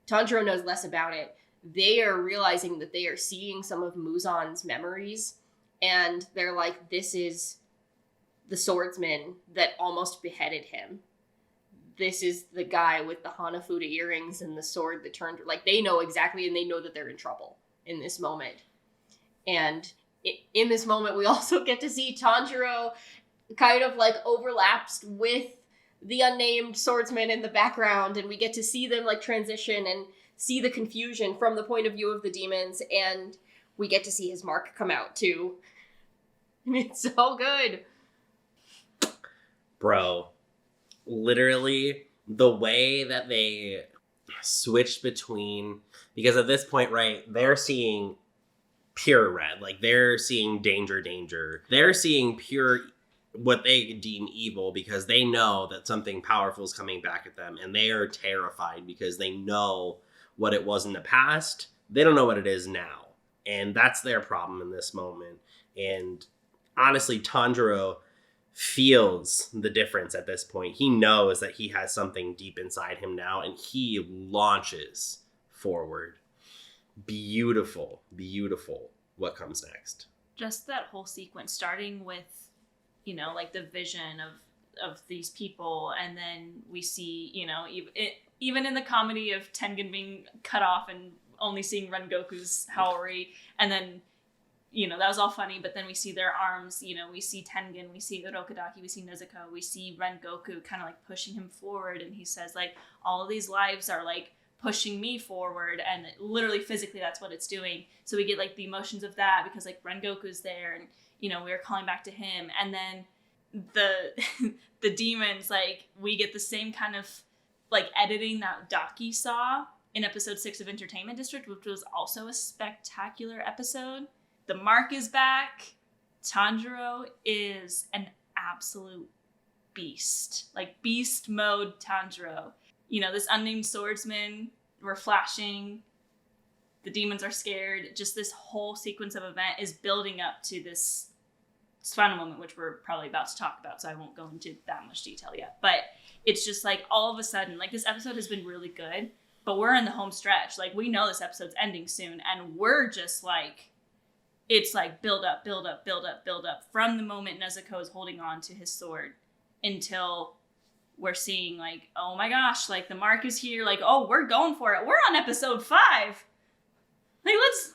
Tanjiro knows less about it. They are realizing that they are seeing some of Muzan's memories, and they're like, this is the swordsman that almost beheaded him. This is the guy with the Hanafuda earrings and the sword that turned... Like, they know exactly, and they know that they're in trouble in this moment. And in this moment, we also get to see Tanjiro kind of, like, overlaps with the unnamed swordsman in the background, and we get to see them, like, transition and see the confusion from the point of view of the demons, and we get to see his mark come out, too. And it's so good. Bro, literally, the way that they switched between... Because at this point, right, they're seeing pure red. Like, they're seeing danger. They're seeing pure... what they deem evil because they know that something powerful is coming back at them, and they are terrified because they know what it was in the past. They don't know what it is now, and that's their problem in this moment. And honestly, Tanjiro feels the difference at this point. He knows that he has something deep inside him now, and he launches forward. Beautiful what comes next. Just that whole sequence, starting with, you know, like the vision of these people, and then we see, you know, even in the comedy of Tengen being cut off and only seeing Rengoku's Haori, and then, you know, that was all funny, but then we see their arms, you know, we see Tengen, we see Urokodaki, we see Nezuko, we see Rengoku kind of like pushing him forward, and he says like, all of these lives are like pushing me forward, and literally physically that's what it's doing. So we get like the emotions of that because like Rengoku's there, and you know, we were calling back to him, and then the demons, like, we get the same kind of like editing that Daki saw in episode 6 of Entertainment District, which was also a spectacular episode. The mark is back. Tanjiro is an absolute beast, like beast mode Tanjiro. You know, this unnamed swordsman, we're flashing, the demons are scared. Just this whole sequence of event is building up to this final moment, which we're probably about to talk about, so I won't go into that much detail yet. But it's just like all of a sudden, like, this episode has been really good, but we're in the home stretch. Like, we know this episode's ending soon, and we're just like, it's like build up from the moment Nezuko is holding on to his sword until we're seeing like, oh my gosh, like the mark is here. Like, oh, we're going for it. We're on episode 5. Like, let's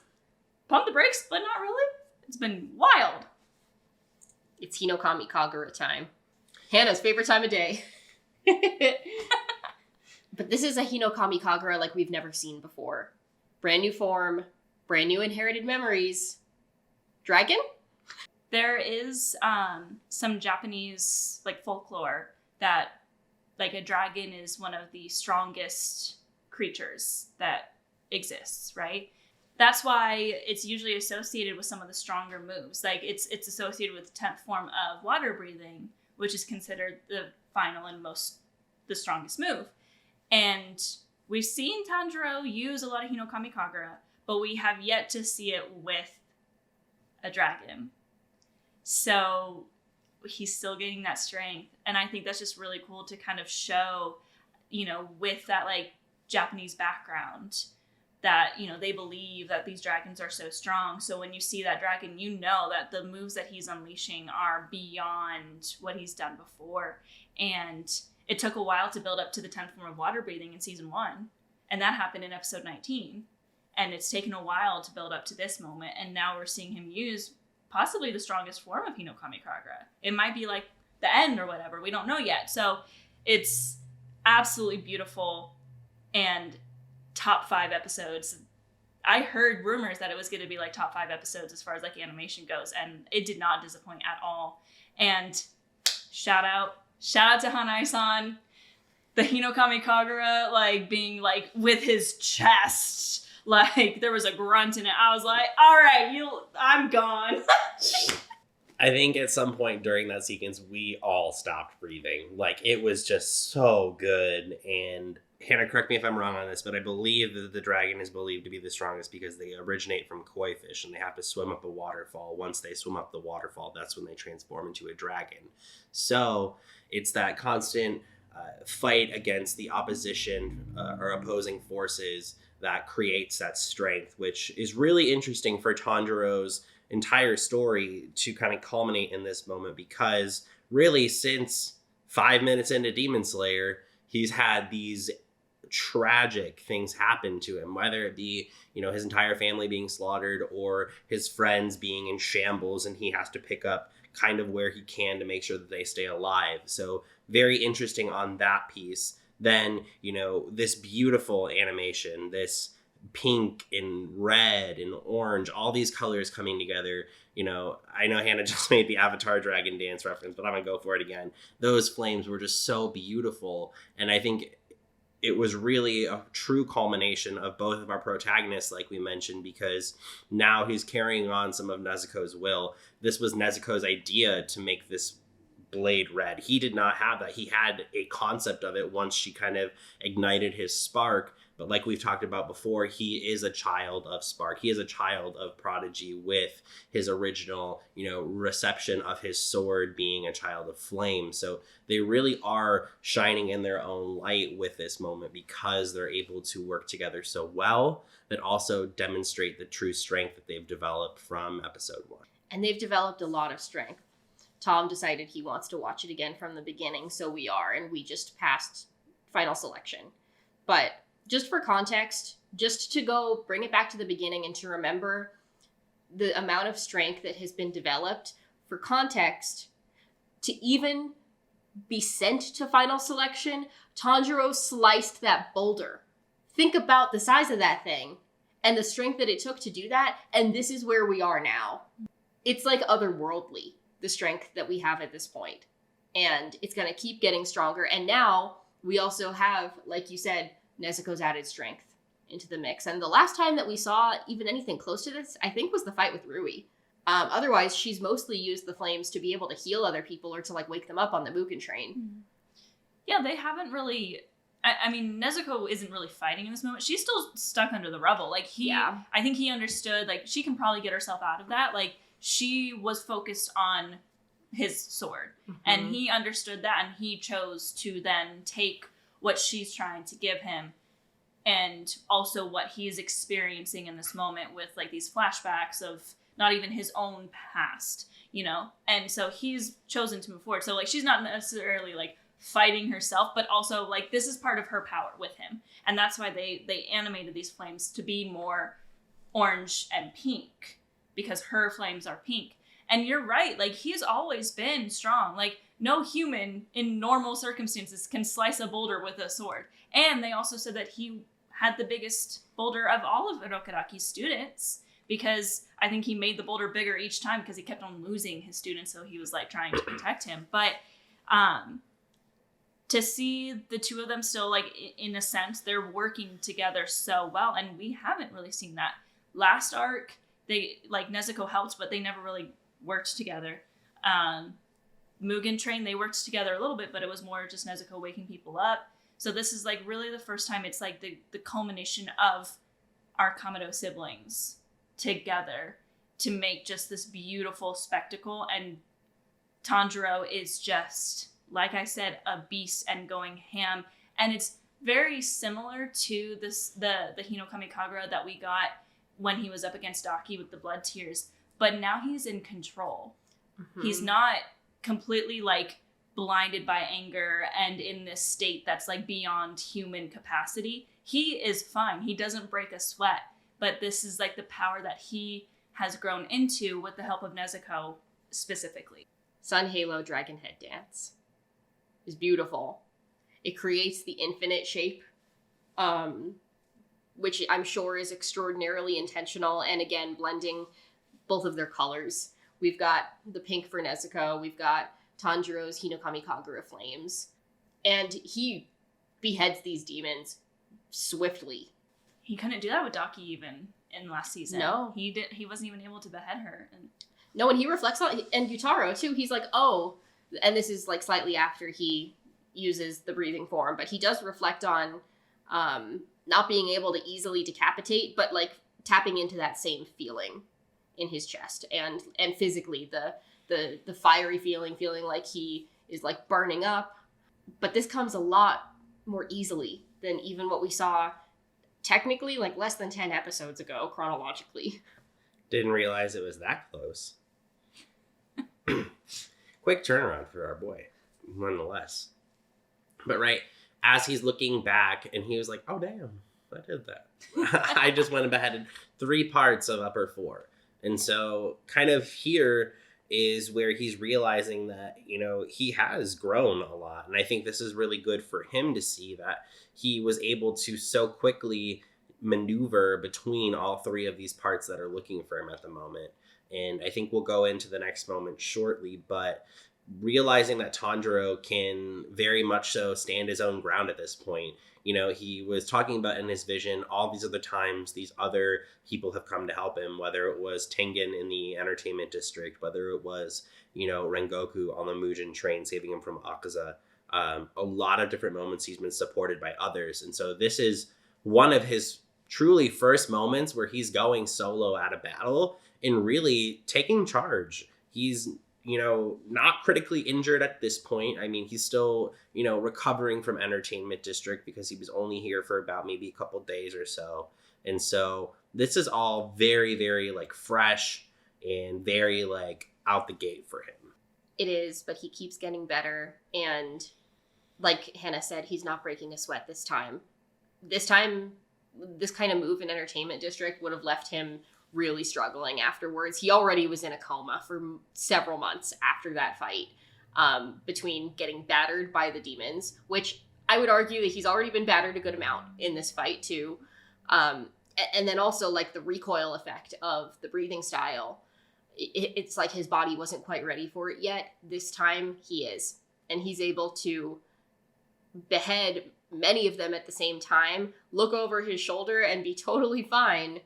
pump the brakes, but not really. It's been wild. It's Hinokami Kagura time. Hannah's favorite time of day. But this is a Hinokami Kagura like we've never seen before. Brand new form, brand new inherited memories. Dragon? There is some Japanese like folklore that like a dragon is one of the strongest creatures that exists, right? That's why it's usually associated with some of the stronger moves. Like it's associated with the 10th form of water breathing, which is considered the final and the strongest move. And we've seen Tanjiro use a lot of Hinokami Kagura, but we have yet to see it with a dragon. So he's still getting that strength. And I think that's just really cool to kind of show, with that like Japanese background that, they believe that these dragons are so strong. So when you see that dragon, that the moves that he's unleashing are beyond what he's done before. And it took a while to build up to the 10th form of water breathing in season 1. And that happened in episode 19. And it's taken a while to build up to this moment. And now we're seeing him use possibly the strongest form of Hinokami Kagura. It might be like the end or whatever. We don't know yet. So it's absolutely beautiful and top 5 episodes. I heard rumors that it was going to be like top 5 episodes as far as like animation goes. And it did not disappoint at all. And shout out to Hanai-san. The Hinokami Kagura, like, being, like, with his chest. Like, there was a grunt in it. I was like, all right, I'm gone. I think at some point during that sequence, we all stopped breathing. Like, it was just so good. And Hannah, correct me if I'm wrong on this, but I believe that the dragon is believed to be the strongest because they originate from koi fish and they have to swim up a waterfall. Once they swim up the waterfall, that's when they transform into a dragon. So it's that constant fight against the opposition or opposing forces that creates that strength, which is really interesting for Tanjiro's entire story to kind of culminate in this moment, because really since 5 minutes into Demon Slayer, he's had these tragic things happen to him, whether it be, his entire family being slaughtered or his friends being in shambles, and he has to pick up kind of where he can to make sure that they stay alive. So very interesting on that piece. Then, this beautiful animation, this pink and red and orange, all these colors coming together. I know Hannah just made the Avatar Dragon Dance reference, but I'm going to go for it again. Those flames were just so beautiful. And I think it was really a true culmination of both of our protagonists, like we mentioned, because now he's carrying on some of Nezuko's will. This was Nezuko's idea to make this blade red. He did not have that. He had a concept of it once she kind of ignited his spark. But like we've talked about before, he is a child of spark. He is a child of prodigy with his original, reception of his sword being a child of flame. So they really are shining in their own light with this moment because they're able to work together so well, but also demonstrate the true strength that they've developed from episode 1. And they've developed a lot of strength. Tom decided he wants to watch it again from the beginning, so we are, and we just passed final selection. But just for context, just to go bring it back to the beginning and to remember the amount of strength that has been developed, for context, to even be sent to final selection, Tanjiro sliced that boulder. Think about the size of that thing and the strength that it took to do that, and this is where we are now. It's like otherworldly, the strength that we have at this point. And it's going to keep getting stronger. And now we also have, like you said, Nezuko's added strength into the mix. And the last time that we saw even anything close to this, I think, was the fight with Rui. Otherwise, she's mostly used the flames to be able to heal other people or to like wake them up on the Mugen train. Yeah, they haven't really... I mean, Nezuko isn't really fighting in this moment. She's still stuck under the rubble. Like, I think he understood, like, she can probably get herself out of that. Like, she was focused on his sword. Mm-hmm. And he understood that, and he chose to then take what she's trying to give him and also what he's experiencing in this moment with like these flashbacks of not even his own past, and so he's chosen to move forward. So like she's not necessarily like fighting herself, but also like this is part of her power with him, and that's why they animated these flames to be more orange and pink, because her flames are pink. And you're right, like he's always been strong. Like no human in normal circumstances can slice a boulder with a sword. And they also said that he had the biggest boulder of all of Rokuraki's students, because I think he made the boulder bigger each time because he kept on losing his students, so he was like trying to protect him. But to see the two of them still, like in a sense, they're working together so well, and we haven't really seen that. Last arc, they like Nezuko helped, but they never really worked together. Mugen Train, they worked together a little bit, but it was more just Nezuko waking people up. So this is like really the first time it's like the culmination of our Kamado siblings together to make just this beautiful spectacle. And Tanjiro is just, like I said, a beast and going ham. And it's very similar to the Hinokami Kagura that we got when he was up against Daki with the blood tears. But now he's in control. Mm-hmm. He's not completely like blinded by anger and in this state that's like beyond human capacity. He is fine. He doesn't break a sweat. But this is like the power that he has grown into with the help of Nezuko specifically. Sun Halo Dragon Head Dance is beautiful. It creates the infinite shape, which I'm sure is extraordinarily intentional. And again, blending both of their colors. We've got the pink for Nezuko. We've got Tanjiro's Hinokami Kagura flames. And he beheads these demons swiftly. He couldn't do that with Daki even in last season. No. He wasn't even able to behead her. No, and he reflects on, and Yutaro too, he's like, oh, and this is like slightly after he uses the breathing form, but he does reflect on not being able to easily decapitate, but like tapping into that same feeling in his chest and physically the fiery feeling like he is like burning up. But this comes a lot more easily than even what we saw technically like less than 10 episodes ago chronologically. Didn't realize it was that close. Quick turnaround for our boy, nonetheless. But right, as he's looking back, and he was like, oh, damn, I did that. I just went and beheaded 3 parts of upper 4. And so kind of here is where he's realizing that, you know, he has grown a lot. And I think this is really good for him to see that he was able to so quickly maneuver between all 3 of these parts that are looking for him at the moment. And I think we'll go into the next moment shortly, but realizing that Tanjiro can very much so stand his own ground at this point. You know, he was talking about in his vision all these other times these other people have come to help him, whether it was Tengen in the entertainment district, whether it was, you know, Rengoku on the Mugen train saving him from Akaza. A lot of different moments he's been supported by others. And so this is one of his truly first moments where he's going solo at a battle and really taking charge. He's, you know, not critically injured at this point. I mean, he's still, you know, recovering from entertainment district because he was only here for about maybe a couple days or so. And so this is all very, very like fresh and very like out the gate for him. It is, but he keeps getting better. And like Hannah said, he's not breaking a sweat this time. This time, this kind of move in entertainment district would have left him really struggling afterwards. He already was in a coma for several months after that fight, between getting battered by the demons, which I would argue that he's already been battered a good amount in this fight too. And then also like the recoil effect of the breathing style. It's like his body wasn't quite ready for it yet. This time he is. And he's able to behead many of them at the same time, look over his shoulder and be totally fine.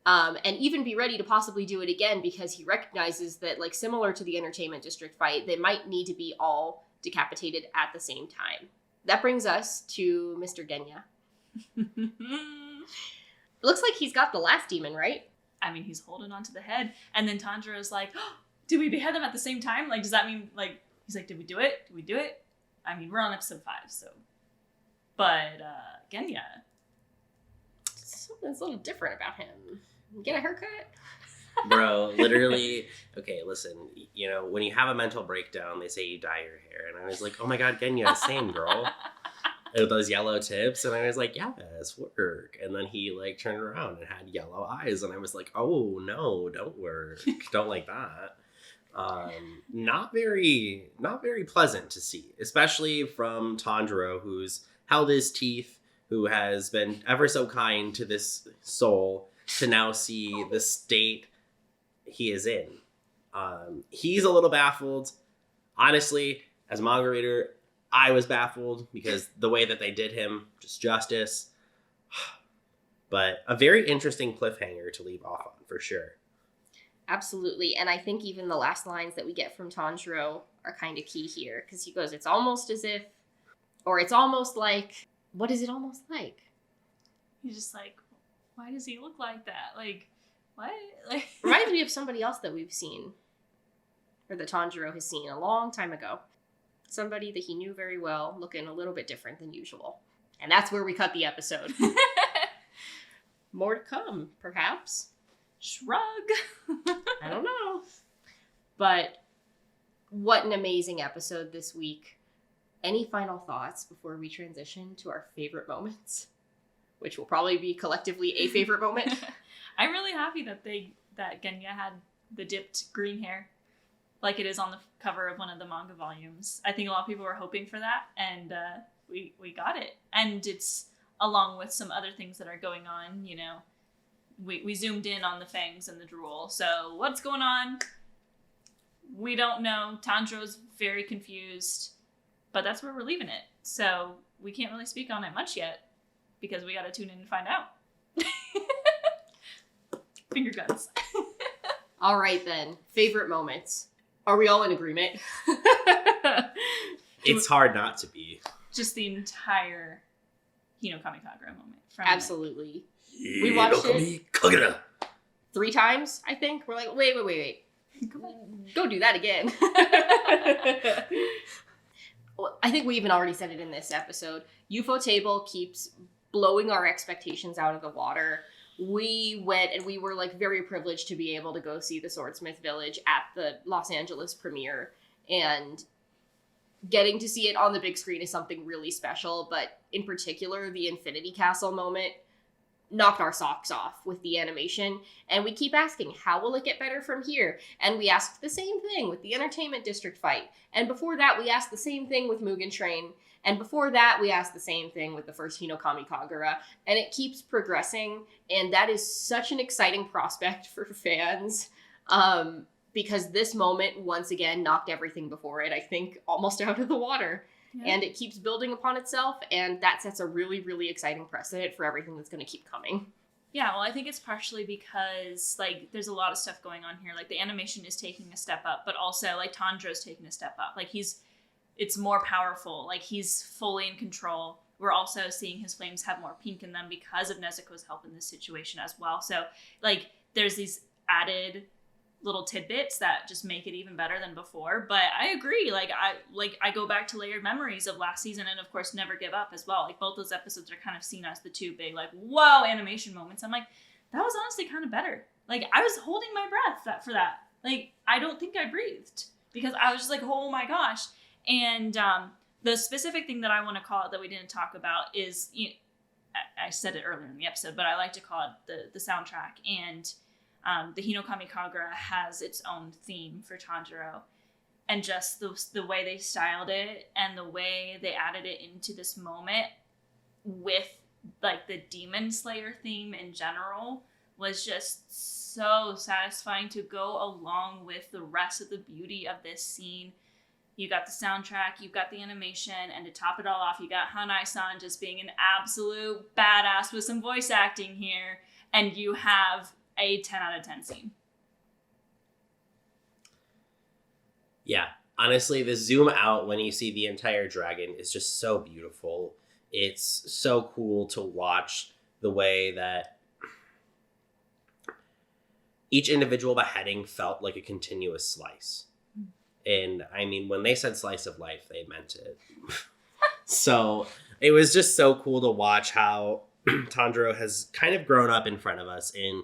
And even be ready to possibly do it again because he recognizes that, like, similar to the entertainment district fight, they might need to be all decapitated at the same time. That brings us to Mr. Genya. Looks like he's got the last demon, right? I mean, he's holding on to the head. And then Tanjiro's like, oh, did we behead them at the same time? Like, does that mean, like, he's like, did we do it? Did we do it? I mean, we're on episode 5, so. But, Genya. Something's a little different about him. Get a haircut? Bro, literally, okay, listen, you know, when you have a mental breakdown, they say you dye your hair. And I was like, oh my God, Genya, same, girl. With those yellow tips. And I was like, yes, work. And then he, like, turned around and had yellow eyes. And I was like, oh, no, don't work. Don't like that. Not very pleasant to see, especially from Tanjiro, who's held his teeth, who has been ever so kind to this soul, to now see the state he is in. He's a little baffled. Honestly, as a manga reader, I was baffled because the way that they did him, just justice. But a very interesting cliffhanger to leave off on, for sure. Absolutely. And I think even the last lines that we get from Tanjiro are kind of key here, because he goes, it's almost as if, or it's almost like, what is it almost like? He's just like, why does he look like that? Like, what? Like, Reminds me of somebody else that we've seen, or that Tanjiro has seen a long time ago. Somebody that he knew very well, looking a little bit different than usual. And that's where we cut the episode. More to come, perhaps. Shrug. I don't know. But what an amazing episode this week. Any final thoughts before we transition to our favorite moments? Which will probably be collectively a favorite moment. I'm really happy that Genya had the dipped green hair, like it is on the cover of one of the manga volumes. I think a lot of people were hoping for that, and we got it. And it's along with some other things that are going on, you know. We zoomed in on the fangs and the drool. So what's going on? We don't know. Tanjiro's very confused, but that's where we're leaving it. So we can't really speak on it much yet, because we got to tune in and find out. Finger guns. All right, then. Favorite moments. Are we all in agreement? It's hard not to be. Just the entire Hinokami Kagura moment. Absolutely. We watched it Kagura. 3 times, I think. We're like, wait. Go do that again. Well, I think we even already said it in this episode. UFO Table keeps blowing our expectations out of the water. We went and we were like very privileged to be able to go see the Swordsmith Village at the Los Angeles premiere, and getting to see it on the big screen is something really special. But in particular, the Infinity Castle moment knocked our socks off with the animation, and we keep asking, how will it get better from here? And we asked the same thing with the Entertainment District fight, and before that we asked the same thing with Mugen Train, and before that we asked the same thing with the first Hinokami Kagura, and it keeps progressing, and that is such an exciting prospect for fans, because this moment once again knocked everything before it, I think, almost out of the water. Yeah. And it keeps building upon itself, and that sets a really, really exciting precedent for everything that's going to keep coming. Yeah, well, I think it's partially because, like, there's a lot of stuff going on here. Like, the animation is taking a step up, but also, like, Tanjiro's taking a step up. Like, it's more powerful. Like, he's fully in control. We're also seeing his flames have more pink in them because of Nezuko's help in this situation as well. So, like, there's these added little tidbits that just make it even better than before. But I agree. I go back to layered memories of last season, and of course Never Give Up as well. Like, both those episodes are kind of seen as the two big, like, whoa, animation moments. I'm like, that was honestly kind of better. Like, I was holding my breath for that. Like, I don't think I breathed, because I was just like, oh my gosh. And the specific thing that I want to call it that we didn't talk about is, I said it earlier in the episode, but I like to call it the soundtrack. And the Hinokami Kagura has its own theme for Tanjiro, and just the way they styled it and the way they added it into this moment with, like, the Demon Slayer theme in general was just so satisfying to go along with the rest of the beauty of this scene. You got the soundtrack, you've got the animation, and to top it all off, you got Hanai-san just being an absolute badass with some voice acting here, and you have a 10 out of 10 scene. Yeah, honestly, the zoom out when you see the entire dragon is just so beautiful. It's so cool to watch the way that each individual beheading felt like a continuous slice. And I mean, when they said slice of life, they meant it. So it was just so cool to watch how Tanjiro has kind of grown up in front of us. And,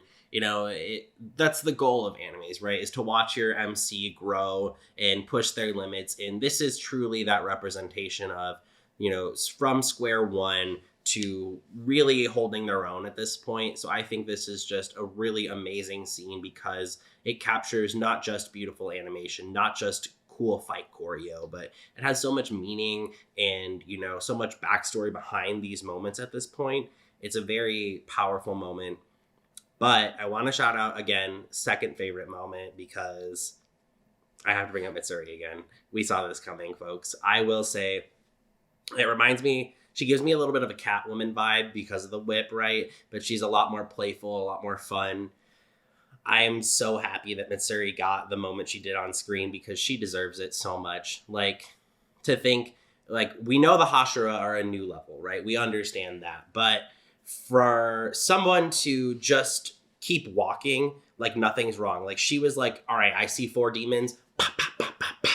that's the goal of animes, right? Is to watch your MC grow and push their limits. And this is truly that representation of, from square one to really holding their own at this point. So I think this is just a really amazing scene because it captures not just beautiful animation, not just cool fight choreo, but it has so much meaning and, so much backstory behind these moments at this point. It's a very powerful moment. But I want to shout out again, second favorite moment, because I have to bring up Mitsuri again. We saw this coming, folks. I will say it reminds me, she gives me a little bit of a Catwoman vibe because of the whip, right? But she's a lot more playful, a lot more fun. I'm so happy that Mitsuri got the moment she did on screen because she deserves it so much. Like, to think, like, we know the Hashira are a new level, right? We understand that. But for someone to just keep walking like nothing's wrong. Like, she was like, all right, I see 4 demons. Pa, pa, pa, pa, pa.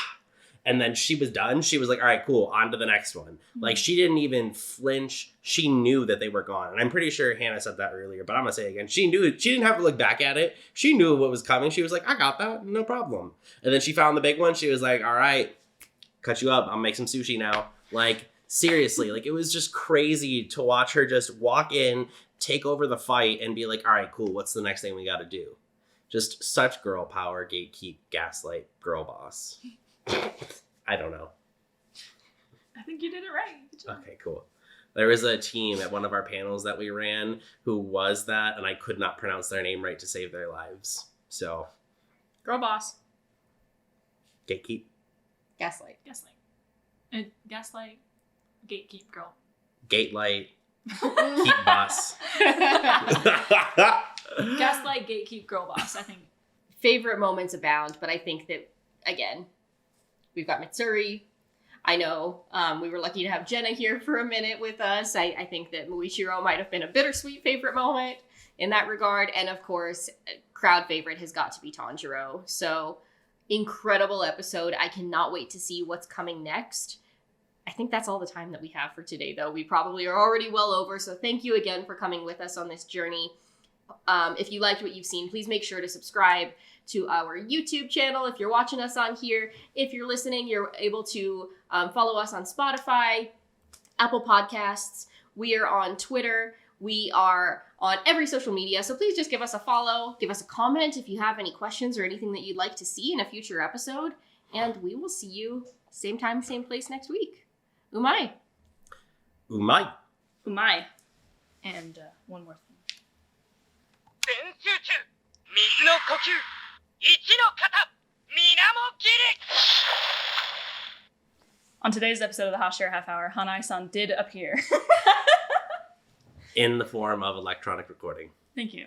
And then she was done. She was like, all right, cool, on to the next one. Like, she didn't even flinch. She knew that they were gone. And I'm pretty sure Hannah said that earlier, but I'm going to say it again. She knew. She didn't have to look back at it. She knew what was coming. She was like, I got that. No problem. And then she found the big one. She was like, all right, cut you up. I'll make some sushi now. Like, seriously, like, it was just crazy to watch her just walk in, take over the fight, and be like, all right, cool, what's the next thing we got to do? Just such girl power, gatekeep, gaslight, girl boss. I don't know. I think you did it right. Good job. Okay, cool. There was a team at one of our panels that we ran who was that, and I could not pronounce their name right to save their lives. So, Girl boss. gatekeep. Gaslight. Gaslight. Gaslight. Gatekeep girl. Gate light. Keep boss. Gaslight, gatekeep, girl boss, I think. Favorite moments abound, but I think that, again, we've got Mitsuri. I know we were lucky to have Jenna here for a minute with us. I think that Muichiro might have been a bittersweet favorite moment in that regard. And of course, crowd favorite has got to be Tanjiro. So, incredible episode. I cannot wait to see what's coming next. I think that's all the time that we have for today, though. We probably are already well over. So thank you again for coming with us on this journey. If you liked what you've seen, please make sure to subscribe to our YouTube channel if you're watching us on here. If you're listening, you're able to follow us on Spotify, Apple Podcasts. We are on Twitter. We are on every social media. So please just give us a follow. Give us a comment if you have any questions or anything that you'd like to see in a future episode. And we will see you same time, same place next week. Umai. Umai. Umai. And one more thing. 全集中水の呼吸一の型水面切り On today's episode of the Hashira Half Hour, Hanai-san did appear. In the form of electronic recording. Thank you.